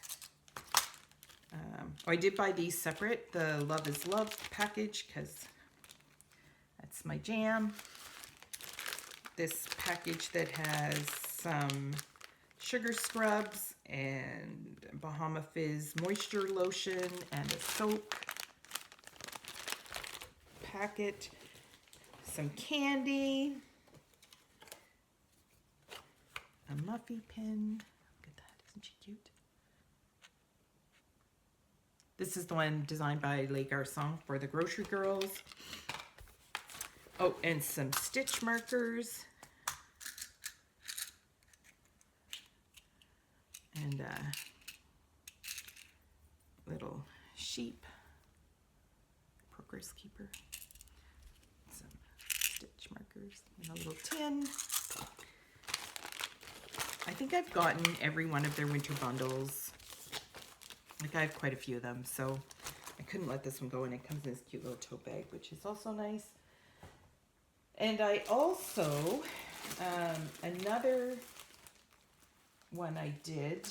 Speaker 1: I did buy these separate, the Love is Love package, because that's my jam. This package that has some sugar scrubs and Bahama Fizz moisture lotion and a soap packet, some candy, a Muffy pin. Look at that, isn't she cute? This is the one designed by Les Garçons for the Grocery Girls. Oh, and some stitch markers. And a little sheep, progress keeper. Some stitch markers in a little tin. I think I've gotten every one of their winter bundles. Like, I have quite a few of them, so I couldn't let this one go, and it comes in this cute little tote bag, which is also nice. And I also, another one I did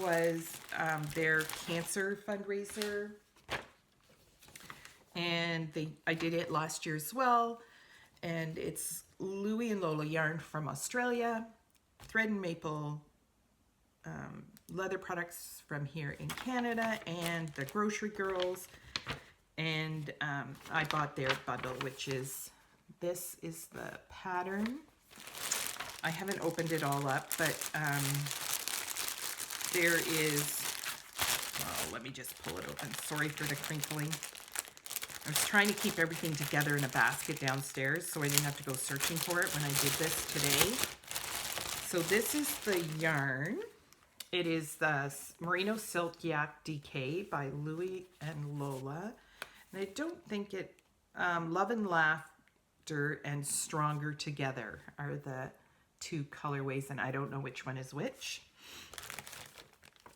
Speaker 1: was their cancer fundraiser, and I did it last year as well. And it's Louie and Lola yarn from Australia, thread and maple leather products from here in Canada, and the Grocery Girls. And I bought their bundle, which is, this is the pattern. I haven't opened it all up, but there is, oh, let me just pull it open. Sorry for the crinkling. I was trying to keep everything together in a basket downstairs so I didn't have to go searching for it when I did this today. So this is the yarn. It is the Merino Silk Yak DK by Louie and Lola. And I don't think it, Love and Laughter and Stronger Together are the two colorways, and I don't know which one is which.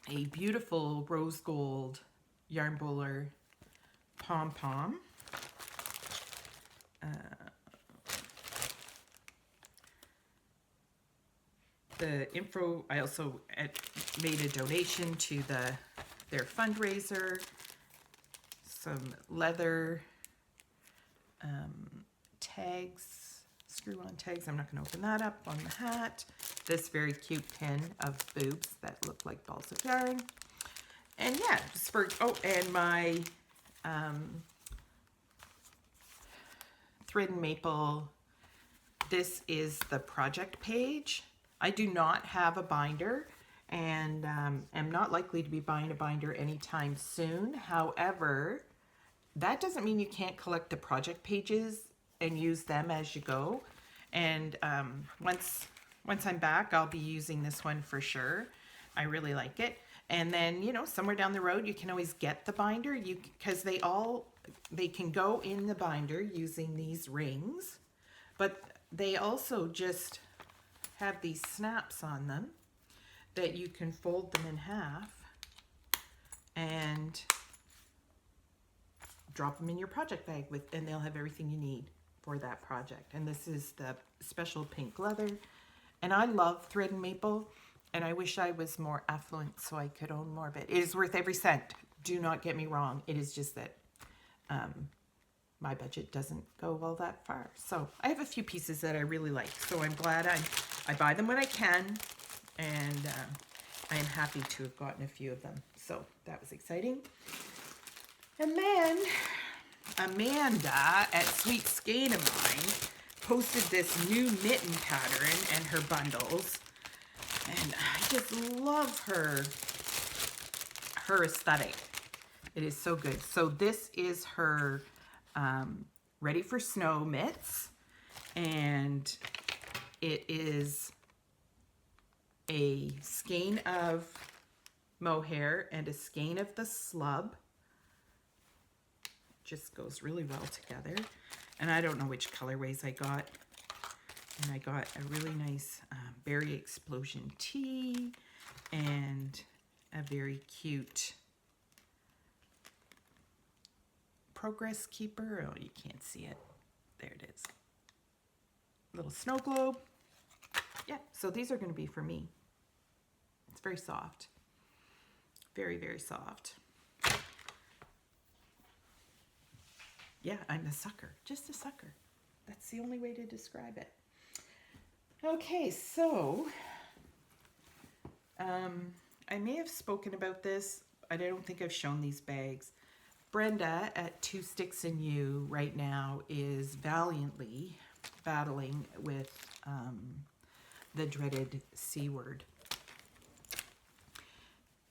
Speaker 1: A beautiful rose gold yarn bowler pom-pom. The info, I also made a donation to their fundraiser. some leather tags, screw-on tags. I'm not going to open that up on the hat. This very cute pin of boobs that look like balls of yarn. And yeah, just for, oh, and my Thread and Maple. This is the project page. I do not have a binder, and am not likely to be buying a binder anytime soon. However, that doesn't mean you can't collect the project pages and use them as you go. And once I'm back, I'll be using this one for sure. I really like it. And then, you know, somewhere down the road, you can always get the binder, because they can go in the binder using these rings, but they also just have these snaps on them that you can fold them in half and drop them in your project bag with, and they'll have everything you need for that project. And this is the special pink leather. And I love Thread and Maple, and I wish I was more affluent so I could own more of it. It is worth every cent. Do not get me wrong. It is just that my budget doesn't go all that far. So I have a few pieces that I really like. So I'm glad I buy them when I can, and I am happy to have gotten a few of them. So that was exciting. And then Amanda at Sweet Skein of Mine posted this new mitten pattern and her bundles. And I just love her aesthetic. It is so good. So this is her Ready for Snow mitts, and it is a skein of mohair and a skein of the slub. Just goes really well together. And I don't know which colorways I got. And I got a really nice berry explosion tee and a very cute progress keeper. Oh, you can't see it. There it is. Little snow globe. Yeah, so these are going to be for me. It's very soft. Very, very soft. Yeah, I'm a sucker. Just a sucker. That's the only way to describe it. Okay, so I may have spoken about this. I don't think I've shown these bags. Brenda at Two Sticks and You right now is valiantly battling with the dreaded C word.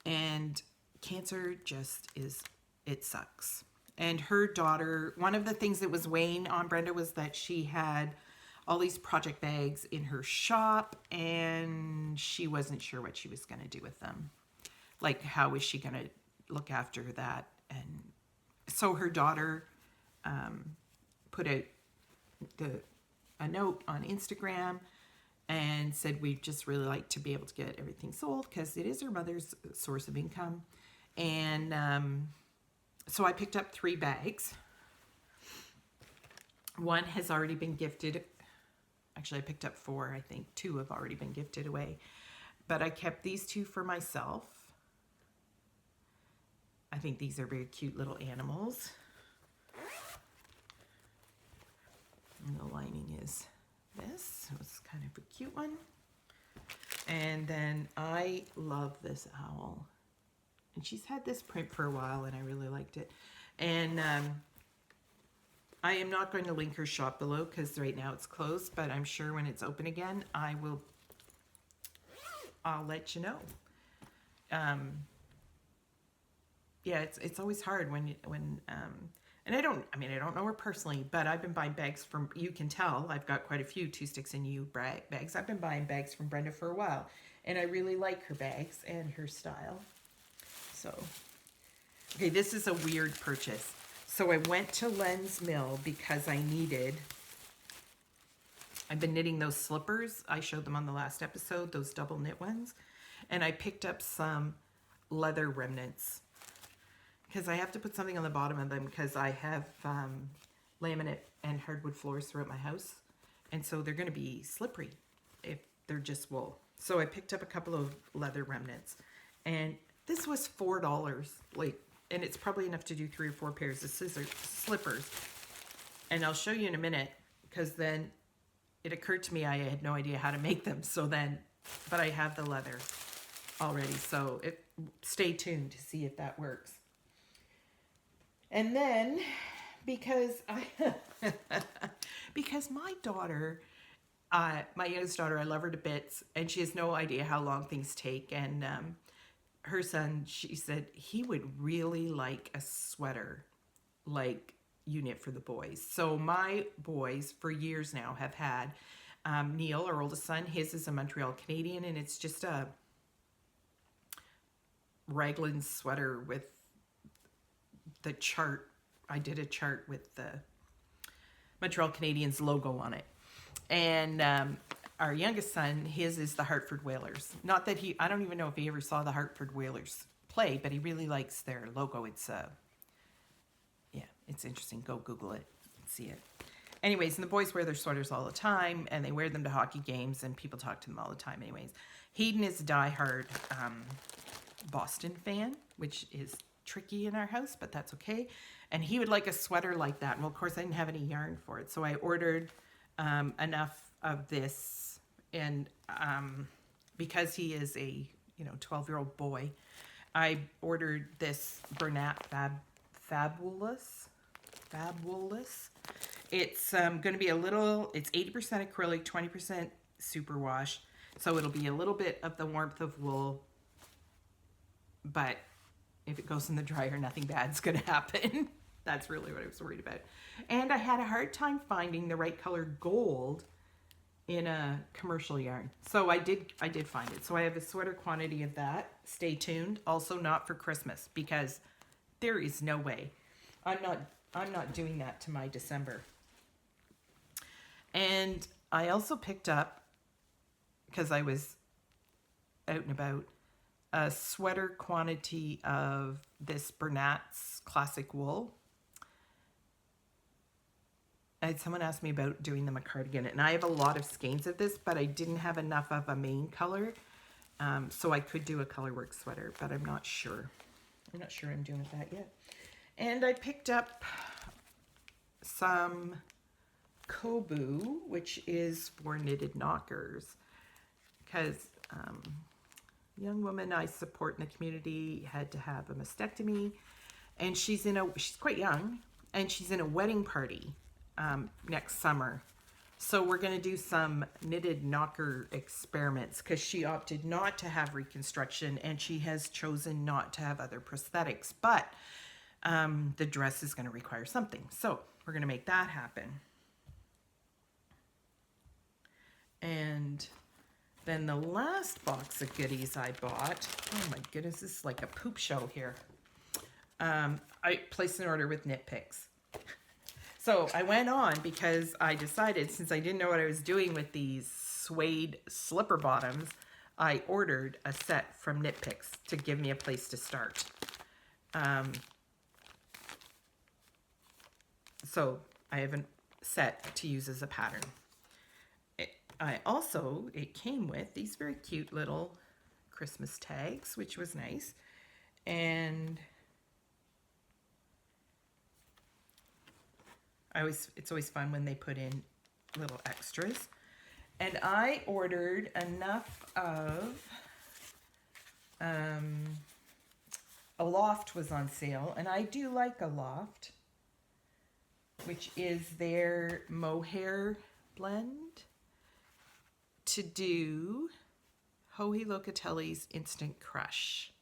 Speaker 1: And cancer just is, it sucks. And her daughter, one of the things that was weighing on Brenda was that she had all these project bags in her shop, and she wasn't sure what she was going to do with them. Like, how was she going to look after that? And so her daughter put out a note on Instagram and said, we'd just really like to be able to get everything sold because it is her mother's source of income. And so I picked up 3 bags. One has already been gifted. Actually, I picked up 4. I think 2 have already been gifted away. But I kept these 2 for myself. I think these are very cute little animals. And the lining is this. It's kind of a cute one. And then I love this owl. And she's had this print for a while, and I really liked it. And I am not going to link her shop below because right now it's closed, but I'm sure when it's open again, I'll let you know. Yeah, it's always hard when and I don't know her personally, but I've been buying bags from, you can tell, I've got quite a few Two Sticks and You bags. I've been buying bags from Brenda for a while, and I really like her bags and her style. So, okay, this is a weird purchase. So I went to Len's Mill because I've been knitting those slippers. I showed them on the last episode, those double knit ones. And I picked up some leather remnants because I have to put something on the bottom of them because I have laminate and hardwood floors throughout my house. And so they're going to be slippery if they're just wool. So I picked up a couple of leather remnants. And this was $4. Like, and it's probably enough to do 3 or 4 pairs of slippers. And I'll show you in a minute, because then it occurred to me I had no idea how to make them. So then, but I have the leather already, so stay tuned to see if that works. And then, because because my daughter, my youngest daughter, I love her to bits, and she has no idea how long things take. And her son, she said he would really like a sweater like you knit for the boys. So my boys for years now have had Neil, our oldest son, his is a Montreal Canadian, and it's just a raglan sweater with the chart. I did a chart with the Montreal Canadiens logo on it. And our youngest son, his is the Hartford Whalers. Not that I don't even know if he ever saw the Hartford Whalers play, but he really likes their logo. It's yeah, it's interesting. Go Google it and see it. Anyways, and the boys wear their sweaters all the time, and they wear them to hockey games, and people talk to them all the time. Anyways, Hayden is a diehard Boston fan, which is tricky in our house, but that's okay. And he would like a sweater like that. Well, of course, I didn't have any yarn for it, so I ordered enough of this, and because he is a 12-year-old boy, I ordered this Bernat Fabulous. It's going to be it's 80% acrylic, 20% superwash, so it'll be a little bit of the warmth of wool, but if it goes in the dryer, nothing bad's going to happen. That's really what I was worried about. And I had a hard time finding the right color gold in a commercial yarn. So I did find it. So I have a sweater quantity of that. Stay tuned. Also not for Christmas, because there is no way. I'm not doing that to my December. And I also picked up, because I was out and about, a sweater quantity of this Bernat's classic wool. I had someone ask me about doing them a cardigan, and I have a lot of skeins of this, but I didn't have enough of a main color, so I could do a colorwork sweater, but I'm not sure. I'm not sure I'm doing that yet. And I picked up some Kobu, which is for knitted knockers, because young woman I support in the community had to have a mastectomy, and she's quite young, and she's in a wedding party next summer. So we're going to do some knitted knocker experiments, because she opted not to have reconstruction, and she has chosen not to have other prosthetics, but the dress is going to require something. So we're going to make that happen. And then the last box of goodies I bought, oh my goodness, this is like a poop show here. I placed an order with Depicts. So I went on, because I decided, since I didn't know what I was doing with these suede slipper bottoms, I ordered a set from Depicts to give me a place to start. So I have a set to use as a pattern. It came with these very cute little Christmas tags, which was nice. And it's always fun when they put in little extras. And I ordered enough of, a Loft was on sale, and I do like a Loft, which is their mohair blend, to do Joey Locatelli's Instant Crush,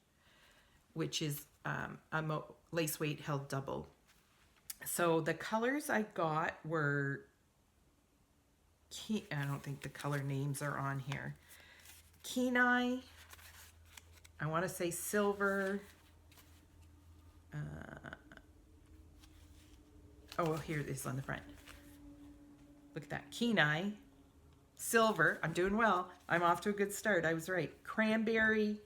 Speaker 1: which is a lace weight held double. So the colors I got were, I don't think the color names are on here. Kenai, I want to say silver. Oh, well, here it is on the front. Look at that. Kenai, silver. I'm doing well. I'm off to a good start. I was right. Cranberry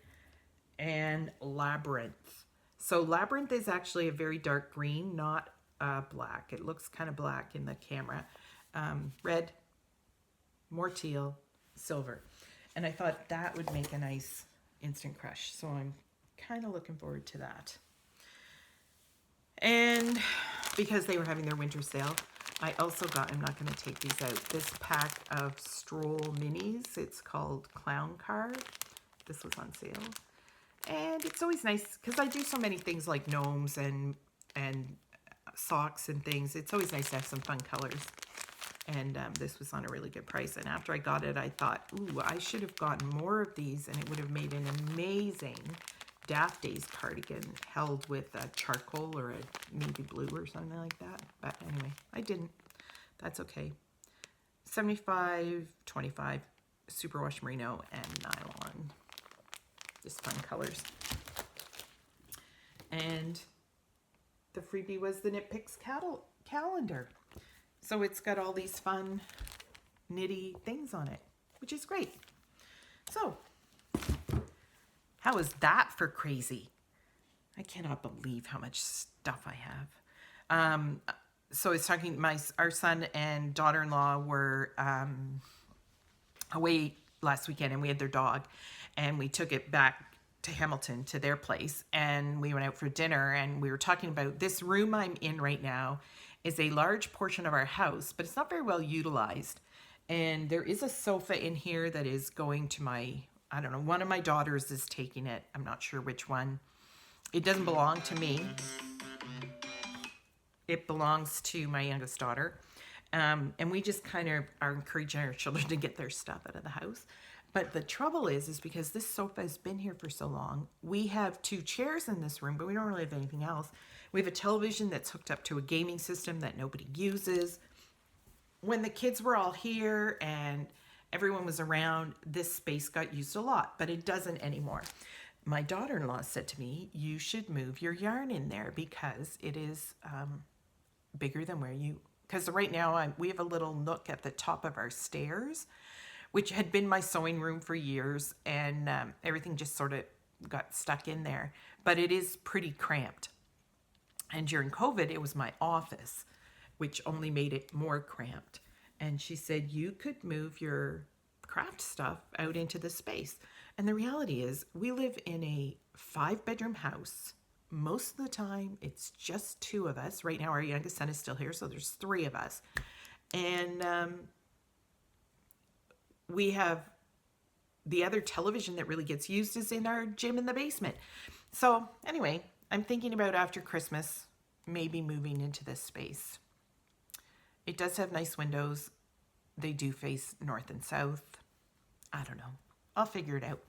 Speaker 1: and Labyrinth. So Labyrinth is actually a very dark green, not black. It looks kind of black in the camera. Red, more teal, silver. And I thought that would make a nice instant crush. So I'm kind of looking forward to that. And because they were having their winter sale, I also got, I'm not going to take these out, this pack of Stroll minis. It's called Clown Car. This was on sale. And it's always nice because I do so many things like gnomes and socks and things. It's always nice to have some fun colors. And this was on a really good price. And after I got it, I thought, ooh, I should have gotten more of these, and it would have made an amazing Daft Days cardigan held with a charcoal or a navy blue or something like that. But anyway, I didn't. That's okay. 75/25 superwash merino and nylon. Just fun colors. And the freebie was the Depicts calendar. So it's got all these fun knitty things on it, which is great. So how is that for crazy? I cannot believe how much stuff I have. So I was talking, our son and daughter-in-law were away last weekend, and we had their dog, and we took it back to Hamilton to their place, and we went out for dinner, and we were talking about this room I'm in right now is a large portion of our house, but it's not very well utilized. And there is a sofa in here that is going to my, I don't know, one of my daughters is taking it. I'm not sure which one. It doesn't belong to me. It belongs to my youngest daughter. And we just kind of are encouraging our children to get their stuff out of the house. But the trouble is because this sofa has been here for so long. We have 2 chairs in this room, but we don't really have anything else. We have a television that's hooked up to a gaming system that nobody uses. When the kids were all here and everyone was around, this space got used a lot, but it doesn't anymore. My daughter-in-law said to me, you should move your yarn in there because it is bigger than where you, because right now we have a little nook at the top of our stairs, which had been my sewing room for years, and everything just sort of got stuck in there. But it is pretty cramped. And during COVID, it was my office, which only made it more cramped. And she said, you could move your craft stuff out into the space. And the reality is, we live in a 5-bedroom house. Most of the time, it's just 2 of us. Right now, our youngest son is still here, so there's 3 of us. And we have the other television that really gets used is in our gym in the basement. So anyway, I'm thinking about after Christmas, maybe moving into this space. It does have nice windows. They do face north and south. I don't know. I'll figure it out.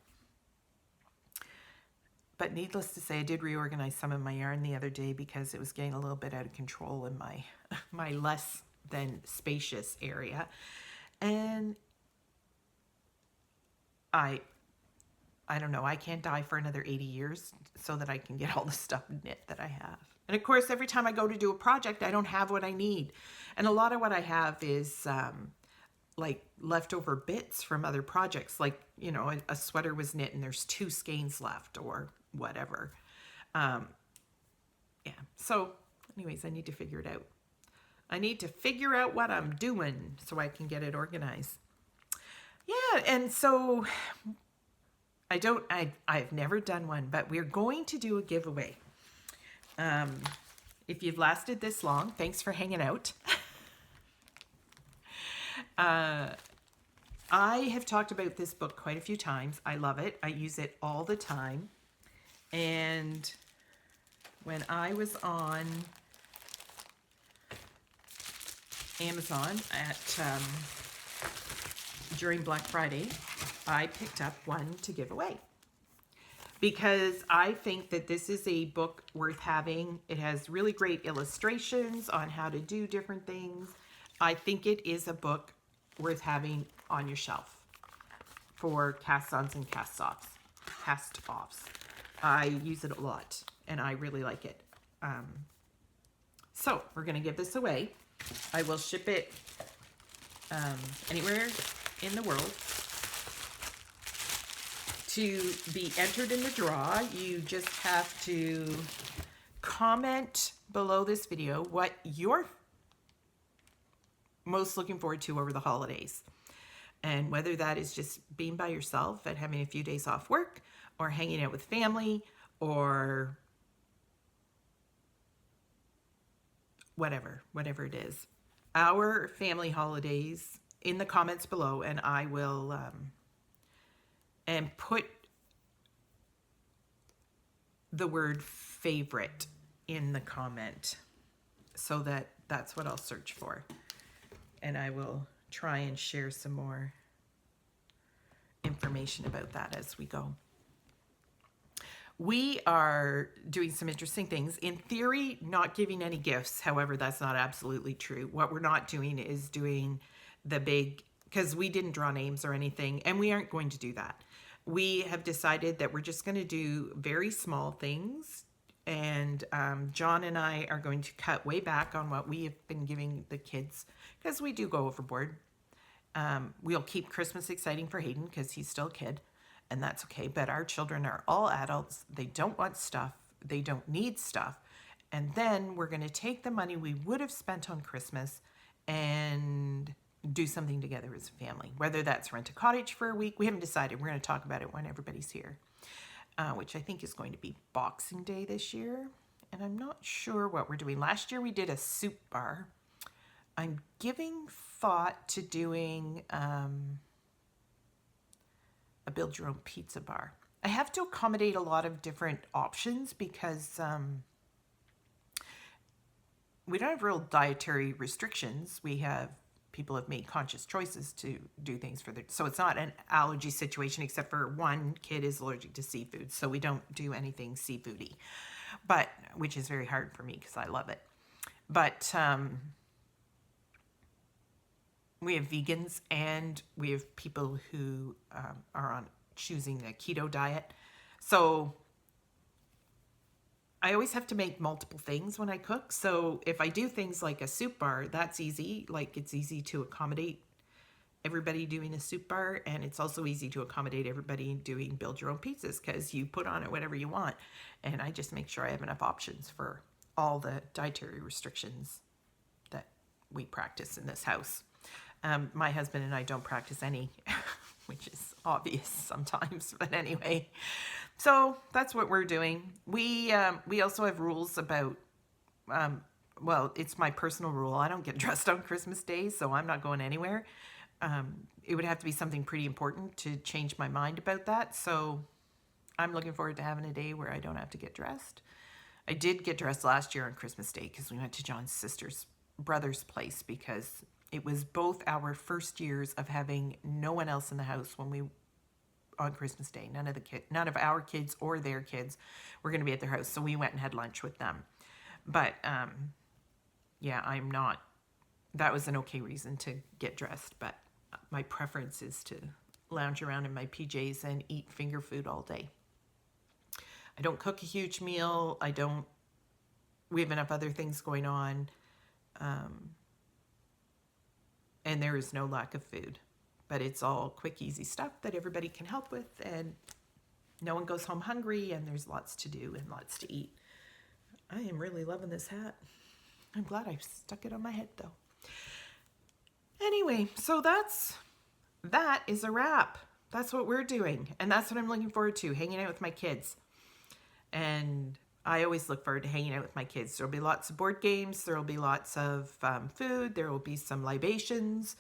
Speaker 1: But needless to say, I did reorganize some of my yarn the other day because it was getting a little bit out of control in my less than spacious area. And I don't know, I can't die for another 80 years so that I can get all the stuff knit that I have. And of course, every time I go to do a project, I don't have what I need. And a lot of what I have is like leftover bits from other projects. Like, you know, a sweater was knit and there's 2 skeins left or whatever. Yeah, so anyways, I need to figure it out. I need to figure out what I'm doing so I can get it organized. Yeah, and so I've never done one, but we're going to do a giveaway. If you've lasted this long, thanks for hanging out. I have talked about this book quite a few times. I love it. I use it all the time. And when I was on Amazon during Black Friday, I picked up one to give away because I think that this is a book worth having. It has really great illustrations on how to do different things. I think it is a book worth having on your shelf for cast-ons and cast-offs. I use it a lot and I really like it. So we're going to give this away. I will ship it anywhere in the world. To be entered in the draw, you just have to comment below this video what you're most looking forward to over the holidays. And whether that is just being by yourself and having a few days off work, or hanging out with family, or whatever it is. Our family holidays in the comments below, and I will and put the word favorite in the comment so that that's what I'll search for. And I will try and share some more information about that as we go. We are doing some interesting things. In theory, not giving any gifts. However, that's not absolutely true. What we're not doing is doing the big, because we didn't draw names or anything, and we aren't going to do that. We have decided that we're just going to do very small things. And John and I are going to cut way back on what we have been giving the kids, because we do go overboard. We'll keep Christmas exciting for Hayden because he's still a kid, and that's okay. But our children are all adults. They don't want stuff. They don't need stuff. And then we're going to take the money we would have spent on Christmas and do something together as a family, whether that's rent a cottage for a week. We haven't decided. We're going to talk about it when everybody's here, which I think is going to be Boxing Day this year. And I'm not sure what we're doing. Last year we did a soup bar. I'm giving thought to doing a build your own pizza bar. I have to accommodate a lot of different options because we don't have real dietary restrictions. People have made conscious choices to do things for so it's not an allergy situation, except for one kid is allergic to seafood. So we don't do anything seafoody, but which is very hard for me because I love it. But we have vegans and we have people who are on choosing the keto diet. So I always have to make multiple things when I cook. So if I do things like a soup bar, that's easy. Like it's easy to accommodate everybody doing a soup bar. And it's also easy to accommodate everybody doing build your own pizzas because you put on it whatever you want. And I just make sure I have enough options for all the dietary restrictions that we practice in this house. My husband and I don't practice any, which is obvious sometimes, but anyway. So that's what we're doing. We also have rules about, well, it's my personal rule. I don't get dressed on Christmas Day, so I'm not going anywhere. It would have to be something pretty important to change my mind about that. So I'm looking forward to having a day where I don't have to get dressed. I did get dressed last year on Christmas Day because we went to John's brother's place because it was both our first years of having no one else in the house on Christmas Day. None of our kids or their kids were going to be at their house. So we went and had lunch with them. But yeah, that was an okay reason to get dressed. But my preference is to lounge around in my PJs and eat finger food all day. I don't cook a huge meal. We have enough other things going on. And there is no lack of food, but it's all quick, easy stuff that everybody can help with, and no one goes home hungry, and there's lots to do and lots to eat. I am really loving this hat. I'm glad I stuck it on my head, though. Anyway, so that is a wrap. That's what we're doing, and that's what I'm looking forward to, hanging out with my kids. And I always look forward to hanging out with my kids. There'll be lots of board games. There'll be lots of food. There will be some libations.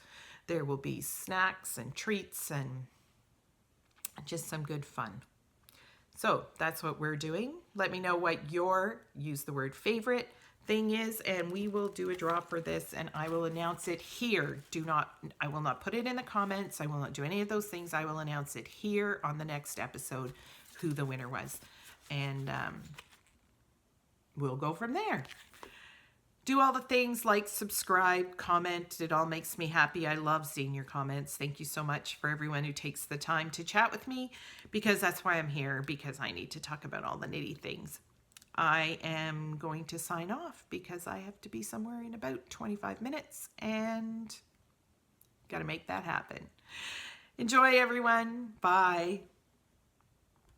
Speaker 1: There will be snacks and treats and just some good fun. So that's what we're doing. Let me know what your, use the word favorite thing is, and we will do a draw for this, and I will announce it here. I will not put it in the comments. I will not do any of those things. I will announce it here on the next episode who the winner was. And we'll go from there. Do all the things like subscribe, comment. It all makes me happy. I love seeing your comments. Thank you so much for everyone who takes the time to chat with me, because that's why I'm here, because I need to talk about all the nitty things. I am going to sign off because I have to be somewhere in about 25 minutes and got to make that happen. Enjoy, everyone. Bye.